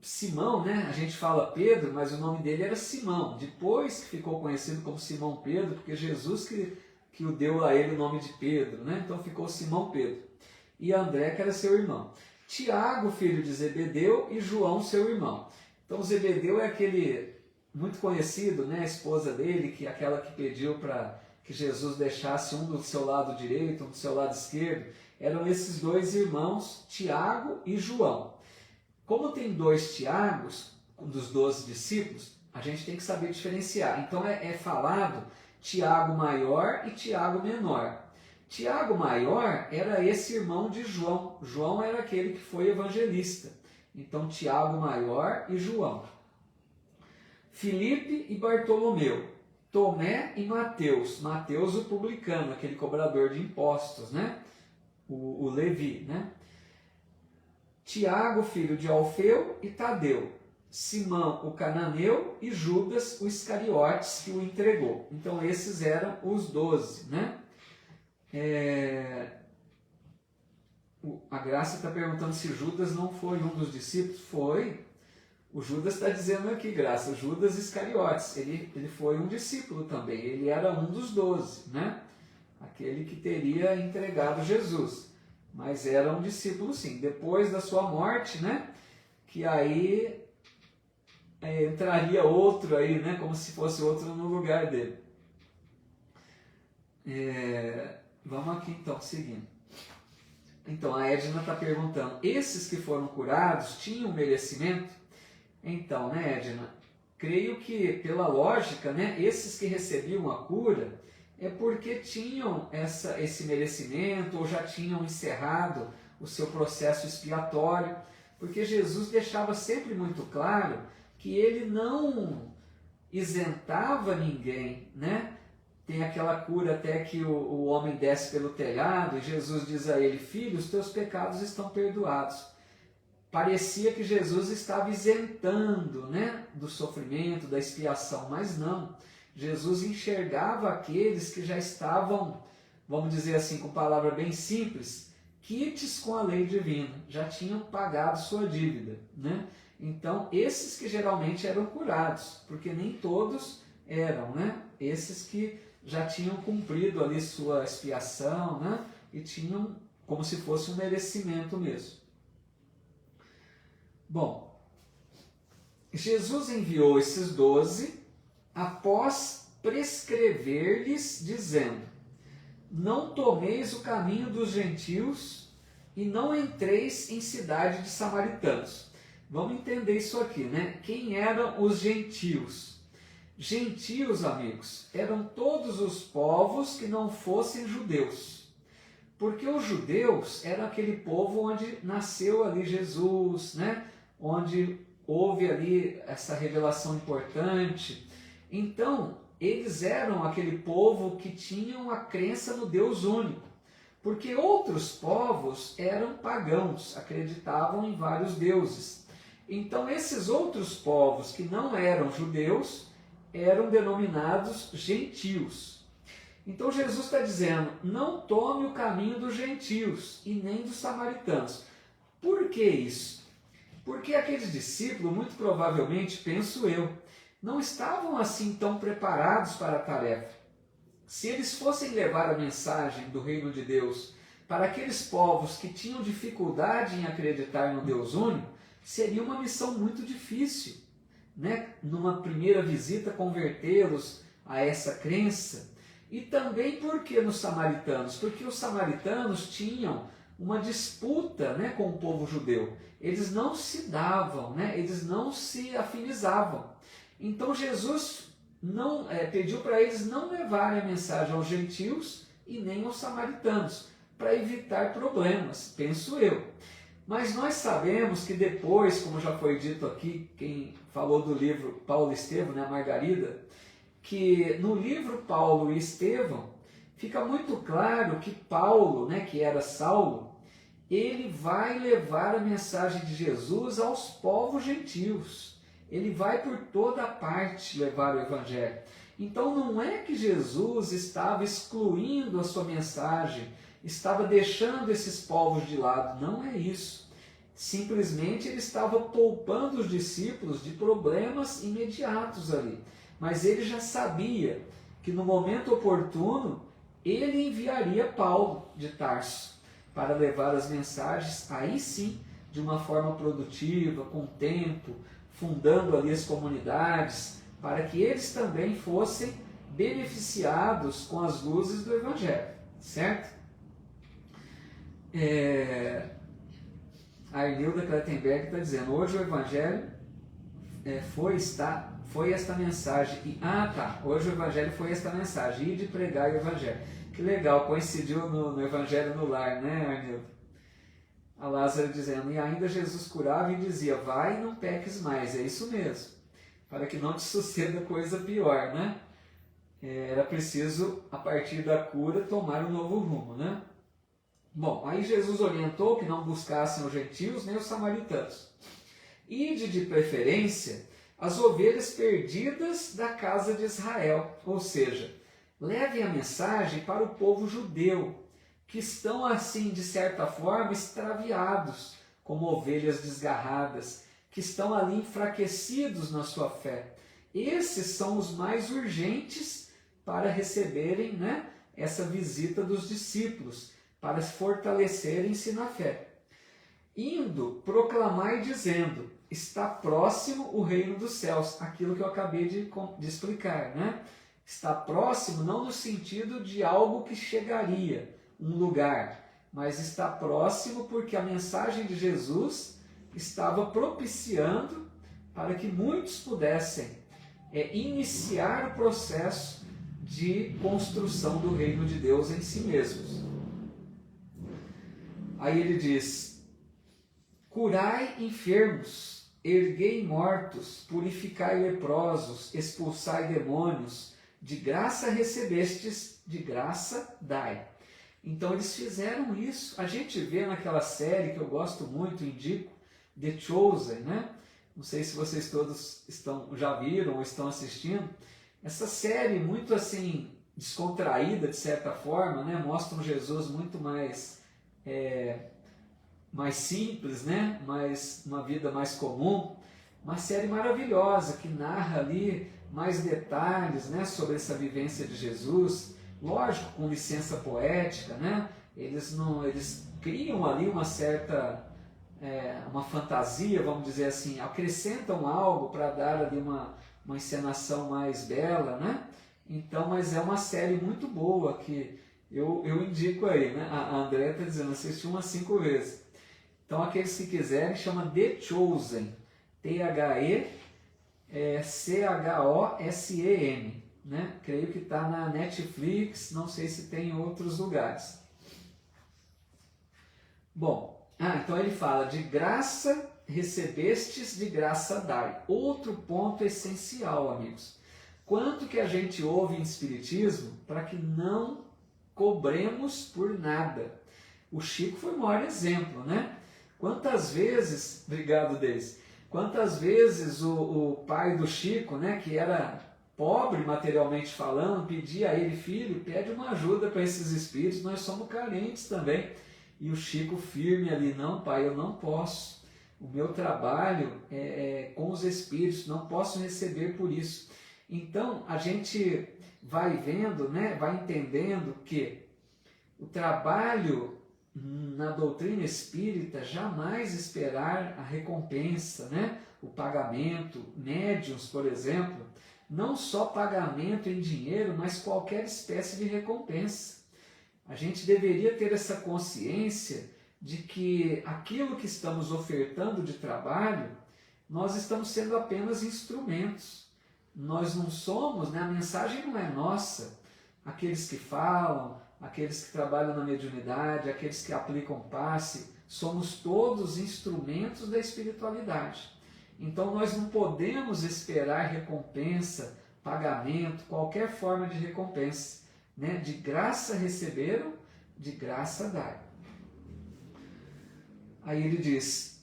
Simão, né? A gente fala Pedro, mas o nome dele era Simão. Depois que ficou conhecido como Simão Pedro, porque Jesus que o deu a ele o nome de Pedro, né? Então ficou Simão Pedro. E André, que era seu irmão. Tiago, filho de Zebedeu, e João, seu irmão. Então Zebedeu é aquele muito conhecido, né? A esposa dele, que é aquela que pediu para que Jesus deixasse um do seu lado direito, um do seu lado esquerdo. Eram esses dois irmãos, Tiago e João. Como tem 2 Tiagos, dos 12 discípulos, a gente tem que saber diferenciar. Então é falado Tiago maior e Tiago menor. Tiago maior era esse irmão de João. João era aquele que foi evangelista. Então Tiago maior e João. Filipe e Bartolomeu. Tomé e Mateus. Mateus o publicano, aquele cobrador de impostos, né? O Levi, né? Tiago, filho de Alfeu, e Tadeu, Simão, o cananeu, e Judas, o Iscariotes, que o entregou. Então esses eram os 12, né? A Graça está perguntando se Judas não foi um dos discípulos. Foi. O Judas está dizendo aqui, Graça, Judas Iscariotes, ele foi um discípulo também, ele era um dos 12, né? Aquele que teria entregado Jesus. Mas era um discípulo sim. Depois da sua morte, né? Que aí entraria outro aí, né? Como se fosse outro no lugar dele. Vamos aqui então, seguindo. Então a Edna está perguntando, esses que foram curados tinham merecimento? Então, né, Edna? Creio que pela lógica, né? Esses que recebiam a cura é porque tinham esse merecimento ou já tinham encerrado o seu processo expiatório, porque Jesus deixava sempre muito claro que ele não isentava ninguém, né? Tem aquela cura até que o homem desce pelo telhado e Jesus diz a ele, filho, os teus pecados estão perdoados. Parecia que Jesus estava isentando, né, do sofrimento, da expiação, mas não. Jesus enxergava aqueles que já estavam, vamos dizer assim, com palavra bem simples, quites com a lei divina, já tinham pagado sua dívida, né? Então, esses que geralmente eram curados, porque nem todos eram, né? Esses que já tinham cumprido ali sua expiação, né? E tinham como se fosse um merecimento mesmo. Bom, Jesus enviou esses 12 após prescrever-lhes, dizendo, não tomeis o caminho dos gentios e não entreis em cidade de samaritanos. Vamos entender isso aqui, né? Quem eram os gentios? Gentios, amigos, eram todos os povos que não fossem judeus. Porque os judeus eram aquele povo onde nasceu ali Jesus, né? Onde houve ali essa revelação importante. Então, eles eram aquele povo que tinham a crença no Deus único. Porque outros povos eram pagãos, acreditavam em vários deuses. Então, esses outros povos que não eram judeus eram denominados gentios. Então, Jesus está dizendo, não tome o caminho dos gentios e nem dos samaritanos. Por que isso? Porque aqueles discípulos, muito provavelmente, penso eu, não estavam assim tão preparados para a tarefa. Se eles fossem levar a mensagem do reino de Deus para aqueles povos que tinham dificuldade em acreditar no Deus único, seria uma missão muito difícil, né? Numa primeira visita, convertê-los a essa crença. E também por que nos samaritanos? Porque os samaritanos tinham uma disputa, né, com o povo judeu. Eles não se davam, né? Eles não se afinizavam. Então Jesus pediu para eles não levarem a mensagem aos gentios e nem aos samaritanos, para evitar problemas, penso eu. Mas nós sabemos que depois, como já foi dito aqui, quem falou do livro Paulo e Estevão, né, a Margarida, que no livro Paulo e Estevão, fica muito claro que Paulo, né, que era Saulo, ele vai levar a mensagem de Jesus aos povos gentios. Ele vai por toda parte levar o Evangelho. Então não é que Jesus estava excluindo a sua mensagem, estava deixando esses povos de lado. Não é isso. Simplesmente ele estava poupando os discípulos de problemas imediatos ali. Mas ele já sabia que no momento oportuno ele enviaria Paulo de Tarso para levar as mensagens, aí sim, de uma forma produtiva, com tempo, fundando ali as comunidades, para que eles também fossem beneficiados com as luzes do Evangelho, certo? A Arnilda Klettenberg está dizendo, hoje o Evangelho foi esta mensagem. Hoje o Evangelho foi esta mensagem, ide pregar o Evangelho. Que legal, coincidiu no Evangelho no Lar, né, Arnilda? A Lázaro dizendo, e ainda Jesus curava e dizia, vai e não peques mais. É isso mesmo, para que não te suceda coisa pior, né? Era preciso, a partir da cura, tomar um novo rumo, né? Bom, aí Jesus orientou que não buscassem os gentios nem os samaritanos. Ide de preferência as ovelhas perdidas da casa de Israel, ou seja, levem a mensagem para o povo judeu, que estão assim, de certa forma, extraviados, como ovelhas desgarradas, que estão ali enfraquecidos na sua fé. Esses são os mais urgentes para receberem, né, essa visita dos discípulos, para se fortalecerem-se na fé. Indo, proclamai dizendo, está próximo o reino dos céus, aquilo que eu acabei de explicar, né? Está próximo não no sentido de algo que chegaria, um lugar, mas está próximo porque a mensagem de Jesus estava propiciando para que muitos pudessem iniciar o processo de construção do reino de Deus em si mesmos. Aí ele diz, curai enfermos, erguei mortos, purificai leprosos, expulsai demônios, de graça recebestes, de graça dai. Então eles fizeram isso. A gente vê naquela série que eu gosto muito, indico, The Chosen, né? Não sei se vocês todos já viram ou estão assistindo. Essa série muito assim, descontraída de certa forma, né? Mostra um Jesus muito mais simples, né? Uma vida mais comum. Uma série maravilhosa que narra ali mais detalhes, né, sobre essa vivência de Jesus, lógico, com licença poética, né? Eles criam ali uma certa uma fantasia, vamos dizer assim, acrescentam algo para dar ali uma encenação mais bela, né? Então, mas é uma série muito boa que eu indico aí, né? A Andréia está dizendo, assisti umas 5 vezes. Então, aqueles que quiserem, chama The Chosen, Chosen, né? Creio que está na Netflix, não sei se tem em outros lugares. Bom, então ele fala, de graça recebestes, de graça dai. Outro ponto essencial, amigos. Quanto que a gente ouve em Espiritismo para que não cobremos por nada? O Chico foi o maior exemplo, né? Quantas vezes, obrigado Deise, quantas vezes o pai do Chico, né, que era pobre materialmente falando, pedia a ele, filho, pede uma ajuda para esses espíritos, nós somos carentes também. E o Chico firme ali, não pai, eu não posso, o meu trabalho é com os espíritos, não posso receber por isso. Então a gente vai vendo, né, vai entendendo que o trabalho na doutrina espírita, jamais esperar a recompensa, né? O pagamento, médiuns, por exemplo, não só pagamento em dinheiro, mas qualquer espécie de recompensa. A gente deveria ter essa consciência de que aquilo que estamos ofertando de trabalho, nós estamos sendo apenas instrumentos. Nós não somos, né? A mensagem não é nossa. Aqueles que falam, aqueles que trabalham na mediunidade, aqueles que aplicam passe, somos todos instrumentos da espiritualidade. Então nós não podemos esperar recompensa, pagamento, qualquer forma de recompensa, né? De graça receberam, de graça dai. Aí ele diz: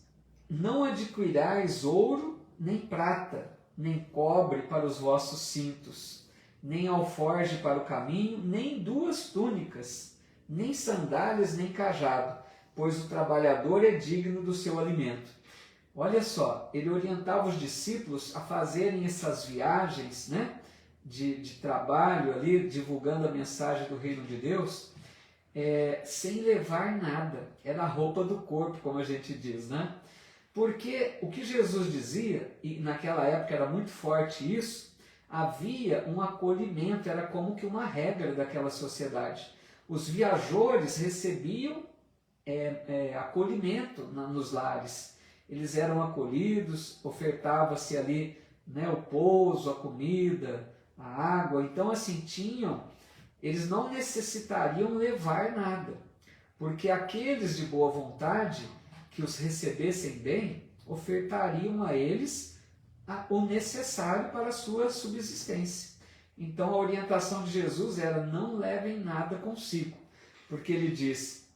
não adquirais ouro, nem prata, nem cobre para os vossos cintos, nem alforge para o caminho, nem 2 túnicas, nem sandálias, nem cajado, pois o trabalhador é digno do seu alimento. Olha só, ele orientava os discípulos a fazerem essas viagens, né, de trabalho ali, divulgando a mensagem do reino de Deus, sem levar nada. Era a roupa do corpo, como a gente diz, né? Porque o que Jesus dizia, e naquela época era muito forte isso, havia um acolhimento, era como que uma regra daquela sociedade. Os viajores recebiam acolhimento nos lares. Eles eram acolhidos, ofertava-se ali, né, o pouso, a comida, a água. Então, assim, eles não necessitariam levar nada, porque aqueles de boa vontade que os recebessem bem, ofertariam a eles o necessário para a sua subsistência. Então a orientação de Jesus era: não levem nada consigo, porque ele diz: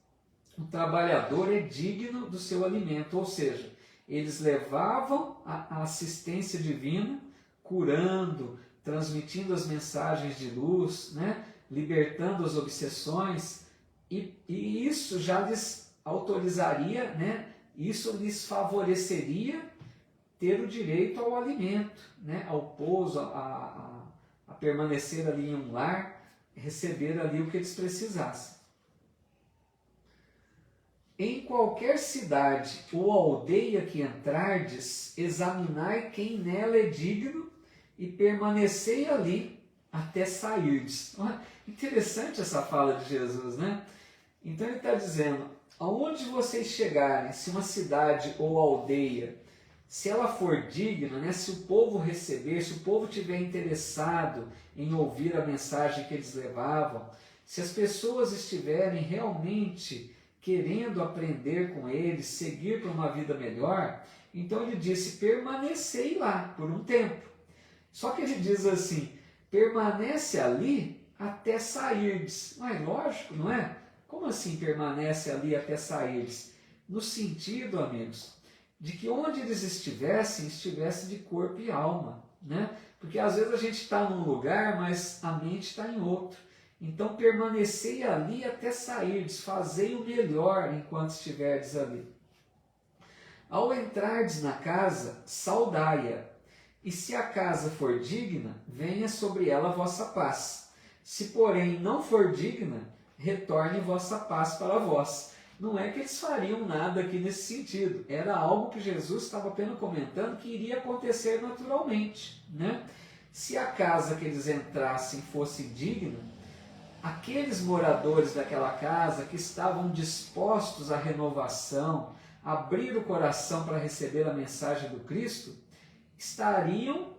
o trabalhador é digno do seu alimento, ou seja, eles levavam a assistência divina, curando, transmitindo as mensagens de luz, né? Libertando as obsessões, e isso já lhes autorizaria, né? Isso lhes favoreceria ter o direito ao alimento, né? Ao pouso, a permanecer ali em um lar, receber ali o que eles precisassem. Em qualquer cidade ou aldeia que entrardes, examinai quem nela é digno e permanecei ali até sairdes. Interessante essa fala de Jesus, né? Então ele está dizendo: aonde vocês chegarem, se uma cidade ou aldeia, se ela for digna, né, se o povo receber, se o povo estiver interessado em ouvir a mensagem que eles levavam, se as pessoas estiverem realmente querendo aprender com eles, seguir para uma vida melhor, então ele disse: permanecei lá por um tempo. Só que ele diz assim: permanece ali até sairdes. Mas lógico, não é? Como assim permanece ali até sairdes? No sentido, amigos, de que onde eles estivessem, estivesse de corpo e alma, né? Porque às vezes a gente está num lugar, mas a mente está em outro. Então permanecei ali até sairdes, fazei o melhor enquanto estiverdes ali. Ao entrardes na casa, saudai-a, e se a casa for digna, venha sobre ela a vossa paz. Se porém não for digna, retorne vossa paz para vós. Não é que eles fariam nada aqui nesse sentido, era algo que Jesus estava apenas comentando que iria acontecer naturalmente, né? Se a casa que eles entrassem fosse digna, aqueles moradores daquela casa que estavam dispostos à renovação, abrir o coração para receber a mensagem do Cristo, estariam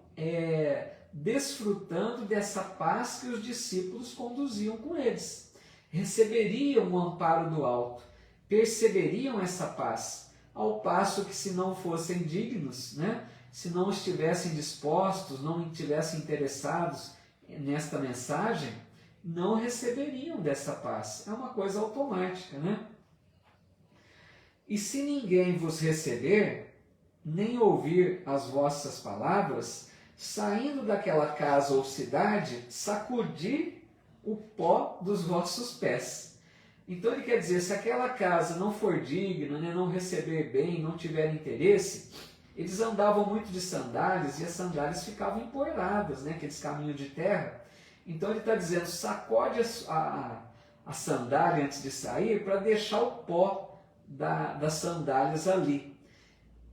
desfrutando dessa paz que os discípulos conduziam com eles. Receberiam o amparo do alto, perceberiam essa paz, ao passo que, se não fossem dignos, né, se não estivessem dispostos, não estivessem interessados nesta mensagem, não receberiam dessa paz. É uma coisa automática, né? E se ninguém vos receber, nem ouvir as vossas palavras, saindo daquela casa ou cidade, sacudir o pó dos vossos pés. Então ele quer dizer, se aquela casa não for digna, né, não receber bem, não tiver interesse, eles andavam muito de sandálias e as sandálias ficavam empoeiradas, né, aqueles caminhos de terra. Então ele está dizendo, sacode a sandália antes de sair para deixar o pó das sandálias ali.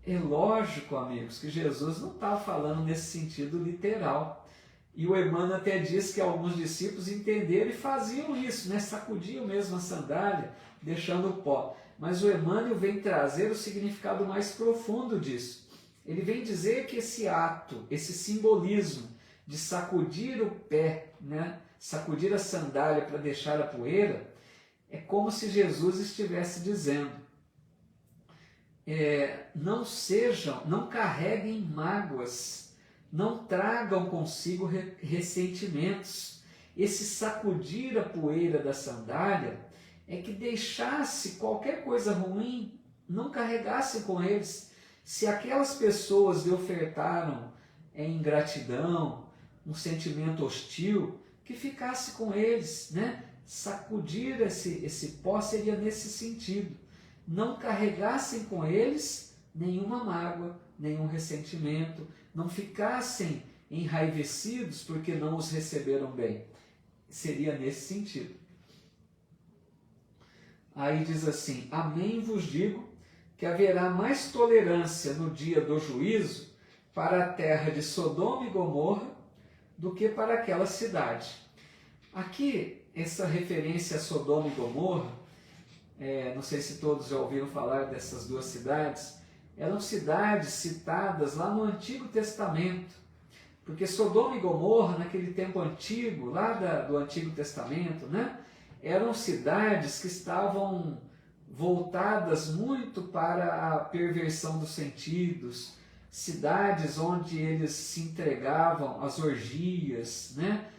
É lógico, amigos, que Jesus não está falando nesse sentido literal. E o Emmanuel até diz que alguns discípulos entenderam e faziam isso, né? Sacudiam mesmo a sandália, deixando o pó. Mas o Emmanuel vem trazer o significado mais profundo disso. Ele vem dizer que esse ato, esse simbolismo de sacudir o pé, né? Sacudir a sandália para deixar a poeira, é como se Jesus estivesse dizendo: não carreguem mágoas, não tragam consigo ressentimentos esse sacudir a poeira da sandália é que deixasse qualquer coisa ruim, não carregasse com eles. Se aquelas pessoas lhe ofertaram ingratidão, um sentimento hostil, que ficasse com eles, né? Sacudir esse pó seria nesse sentido. Não carregassem com eles nenhuma mágoa, nenhum ressentimento, não ficassem enraivecidos porque não os receberam bem. Seria nesse sentido. Aí diz assim: amém vos digo que haverá mais tolerância no dia do juízo para a terra de Sodoma e Gomorra do que para aquela cidade. Aqui, essa referência a Sodoma e Gomorra, não sei se todos já ouviram falar dessas duas cidades, eram cidades citadas lá no Antigo Testamento, porque Sodoma e Gomorra, naquele tempo antigo, lá do Antigo Testamento, né, eram cidades que estavam voltadas muito para a perversão dos sentidos, cidades onde eles se entregavam às orgias, né?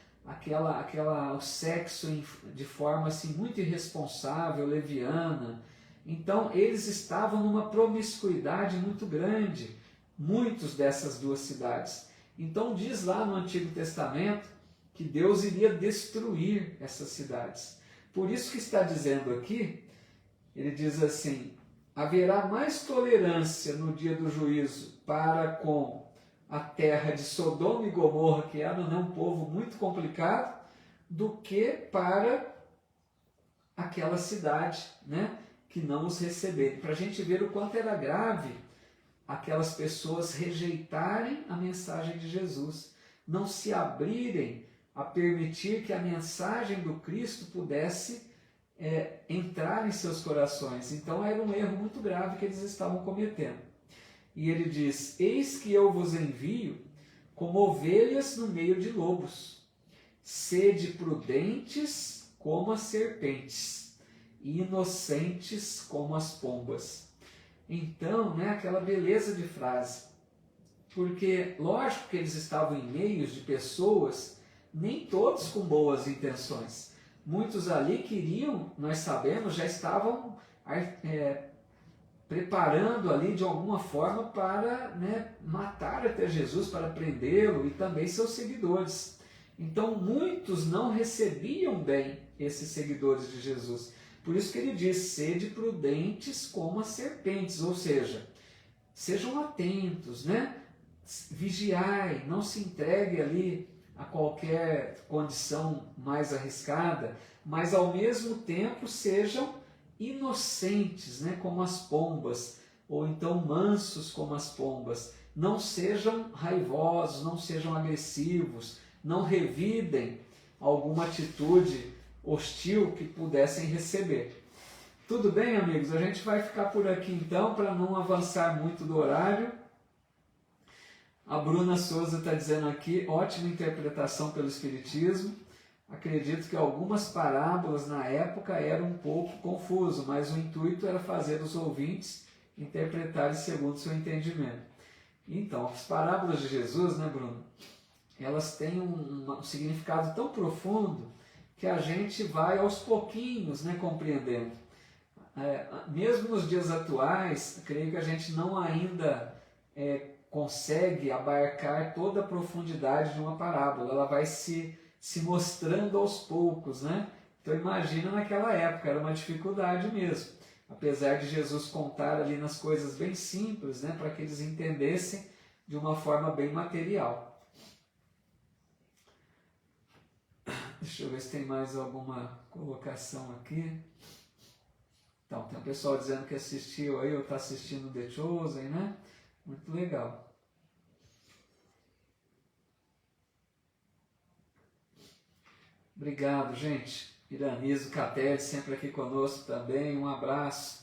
o sexo de forma assim, muito irresponsável, leviana. Então eles estavam numa promiscuidade muito grande, muitos dessas duas cidades. Então diz lá no Antigo Testamento que Deus iria destruir essas cidades. Por isso que está dizendo aqui, ele diz assim: haverá mais tolerância no dia do juízo para com a terra de Sodoma e Gomorra, que era, né, um povo muito complicado, do que para aquela cidade, né, que não os receberam. Para a gente ver o quanto era grave aquelas pessoas rejeitarem a mensagem de Jesus, não se abrirem a permitir que a mensagem do Cristo pudesse entrar em seus corações. Então era um erro muito grave que eles estavam cometendo. E ele diz: eis que eu vos envio como ovelhas no meio de lobos. Sede prudentes como as serpentes, e inocentes como as pombas. Então, né, aquela beleza de frase. Porque, lógico que eles estavam em meios de pessoas, nem todos com boas intenções. Muitos ali queriam, nós sabemos, já estavam preparando ali de alguma forma para, né, matar até Jesus, para prendê-lo e também seus seguidores. Então muitos não recebiam bem esses seguidores de Jesus. Por isso que ele diz: sede prudentes como as serpentes, ou seja, sejam atentos, né? Vigiai, não se entregue ali a qualquer condição mais arriscada, mas ao mesmo tempo sejam inocentes, né, como as pombas, ou então mansos como as pombas. Não sejam raivosos, não sejam agressivos, não revidem alguma atitude hostil que pudessem receber. Tudo bem, amigos? A gente vai ficar por aqui então, para não avançar muito do horário. A Bruna Souza está dizendo aqui: ótima interpretação pelo Espiritismo. Acredito que algumas parábolas na época eram um pouco confuso, mas o intuito era fazer os ouvintes interpretarem segundo o seu entendimento. Então, as parábolas de Jesus, né, Bruno? Elas têm um significado tão profundo que a gente vai aos pouquinhos, né, compreendendo. Mesmo nos dias atuais, creio que a gente não ainda consegue abarcar toda a profundidade de uma parábola. Ela vai se mostrando aos poucos, né? Então imagina naquela época, era uma dificuldade mesmo. Apesar de Jesus contar ali nas coisas bem simples, né, para que eles entendessem de uma forma bem material. Deixa eu ver se tem mais alguma colocação aqui. Então, tem um pessoal dizendo que assistiu aí, ou está assistindo The Chosen, né? Muito legal. Obrigado, gente. Iraniso Catete, sempre aqui conosco também. Um abraço.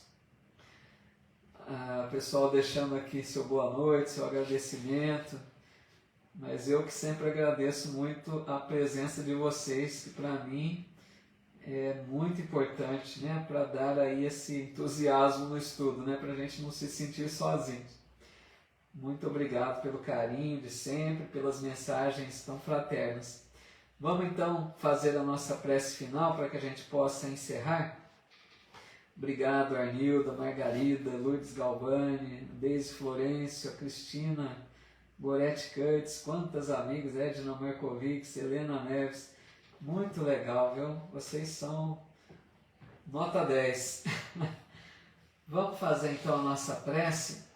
Pessoal deixando aqui seu boa noite, seu agradecimento. Mas eu que sempre agradeço muito a presença de vocês, que para mim é muito importante, né? Para dar aí esse entusiasmo no estudo, né? Para a gente não se sentir sozinho. Muito obrigado pelo carinho de sempre, pelas mensagens tão fraternas. Vamos então fazer a nossa prece final para que a gente possa encerrar. Obrigado, Arnilda, Margarida, Lourdes Galvani, Deise Florencio, a Cristina Goretti Curtis, quantas amigas, Edna Markovic, Helena Neves. Muito legal, viu? Vocês são nota 10. Vamos fazer então a nossa prece.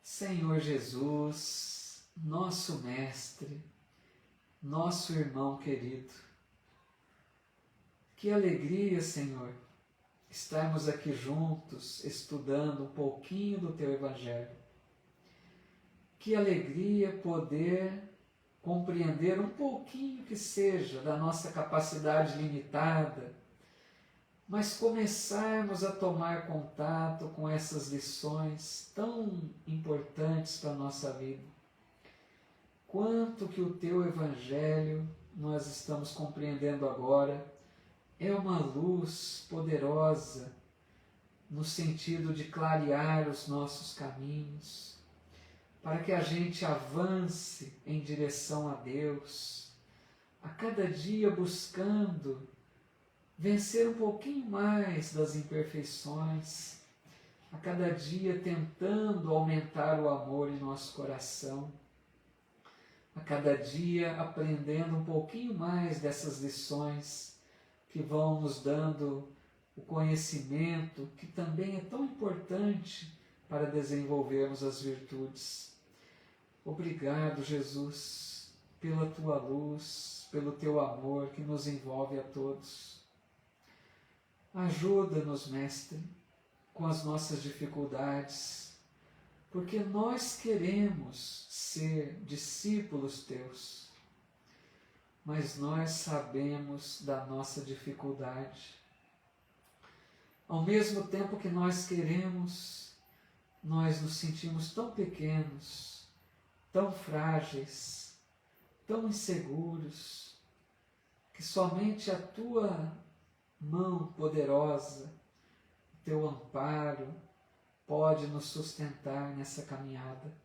Senhor Jesus, nosso Mestre, nosso irmão querido, que alegria, Senhor, estarmos aqui juntos, estudando um pouquinho do Teu Evangelho. Que alegria poder compreender um pouquinho que seja da nossa capacidade limitada, mas começarmos a tomar contato com essas lições tão importantes para a nossa vida. Quanto que o Teu Evangelho, nós estamos compreendendo agora, é uma luz poderosa no sentido de clarear os nossos caminhos, para que a gente avance em direção a Deus, a cada dia buscando vencer um pouquinho mais das imperfeições, a cada dia tentando aumentar o amor em nosso coração, a cada dia aprendendo um pouquinho mais dessas lições que vão nos dando o conhecimento que também é tão importante para desenvolvermos as virtudes. Obrigado, Jesus, pela Tua luz, pelo Teu amor que nos envolve a todos. Ajuda-nos, Mestre, com as nossas dificuldades, porque nós queremos ser discípulos Teus, mas nós sabemos da nossa dificuldade. Ao mesmo tempo que nós queremos, nós nos sentimos tão pequenos, tão frágeis, tão inseguros, que somente a Tua mão poderosa, o Teu amparo, pode nos sustentar nessa caminhada.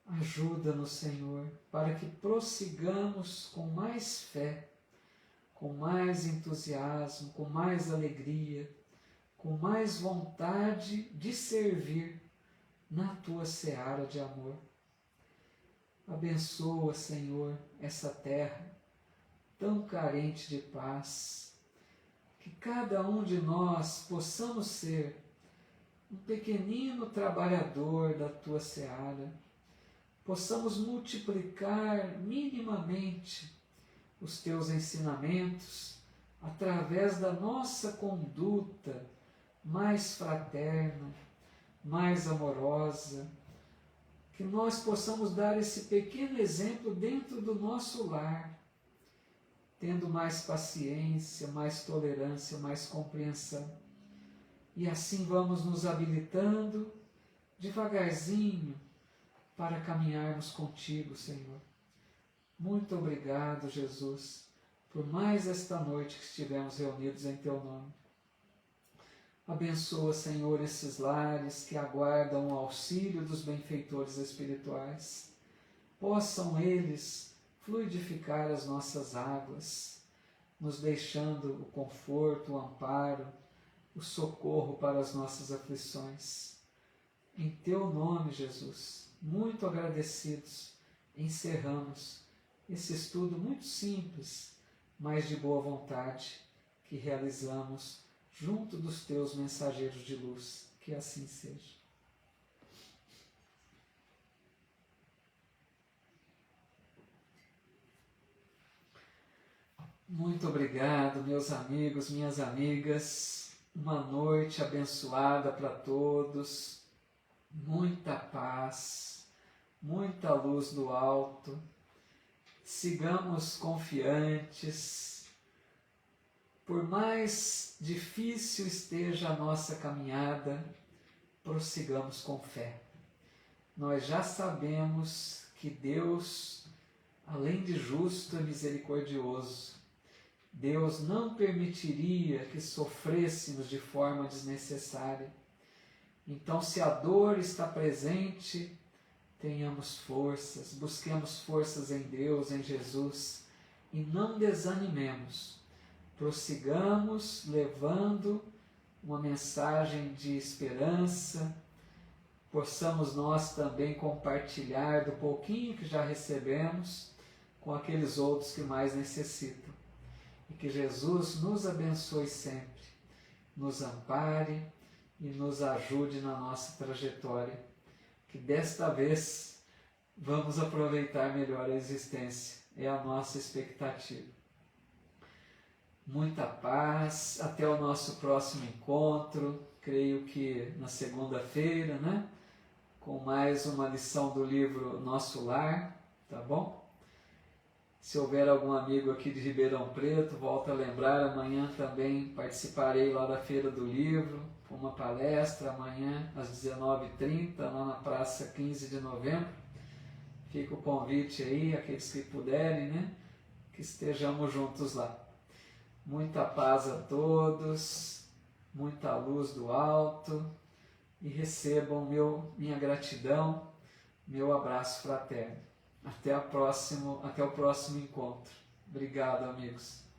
Ajuda-nos, Senhor, para que prossigamos com mais fé, com mais entusiasmo, com mais alegria, com mais vontade de servir na Tua seara de amor. Abençoa, Senhor, essa terra tão carente de paz, que cada um de nós possamos ser um pequenino trabalhador da Tua seara, possamos multiplicar minimamente os Teus ensinamentos através da nossa conduta mais fraterna, mais amorosa, que nós possamos dar esse pequeno exemplo dentro do nosso lar, tendo mais paciência, mais tolerância, mais compreensão. E assim vamos nos habilitando devagarzinho para caminharmos contigo, Senhor. Muito obrigado, Jesus, por mais esta noite que estivemos reunidos em Teu nome. Abençoa, Senhor, esses lares que aguardam o auxílio dos benfeitores espirituais. Possam eles fluidificar as nossas águas, nos deixando o conforto, o amparo, o socorro para as nossas aflições. Em Teu nome, Jesus, muito agradecidos, encerramos esse estudo muito simples, mas de boa vontade, que realizamos junto dos Teus mensageiros de luz. Que assim seja. Muito obrigado, meus amigos, minhas amigas. Uma noite abençoada para todos. Muita paz, muita luz do alto. Sigamos confiantes. Por mais difícil esteja a nossa caminhada, prossigamos com fé. Nós já sabemos que Deus, além de justo, é misericordioso. Deus não permitiria que sofrêssemos de forma desnecessária. Então, se a dor está presente, tenhamos forças, busquemos forças em Deus, em Jesus, e não desanimemos. Prossigamos levando uma mensagem de esperança, possamos nós também compartilhar do pouquinho que já recebemos com aqueles outros que mais necessitam. E que Jesus nos abençoe sempre, nos ampare e nos ajude na nossa trajetória. Que desta vez vamos aproveitar melhor a existência, é a nossa expectativa. Muita paz, até o nosso próximo encontro, creio que na segunda-feira, né? Com mais uma lição do livro Nosso Lar, tá bom? Se houver algum amigo aqui de Ribeirão Preto, volto a lembrar, amanhã também participarei lá da Feira do Livro, com uma palestra, amanhã às 19h30, lá na Praça 15 de Novembro. Fica o convite aí, aqueles que puderem, né? Que estejamos juntos lá. Muita paz a todos, muita luz do alto e recebam minha gratidão, meu abraço fraterno. Até o próximo encontro. Obrigado, amigos.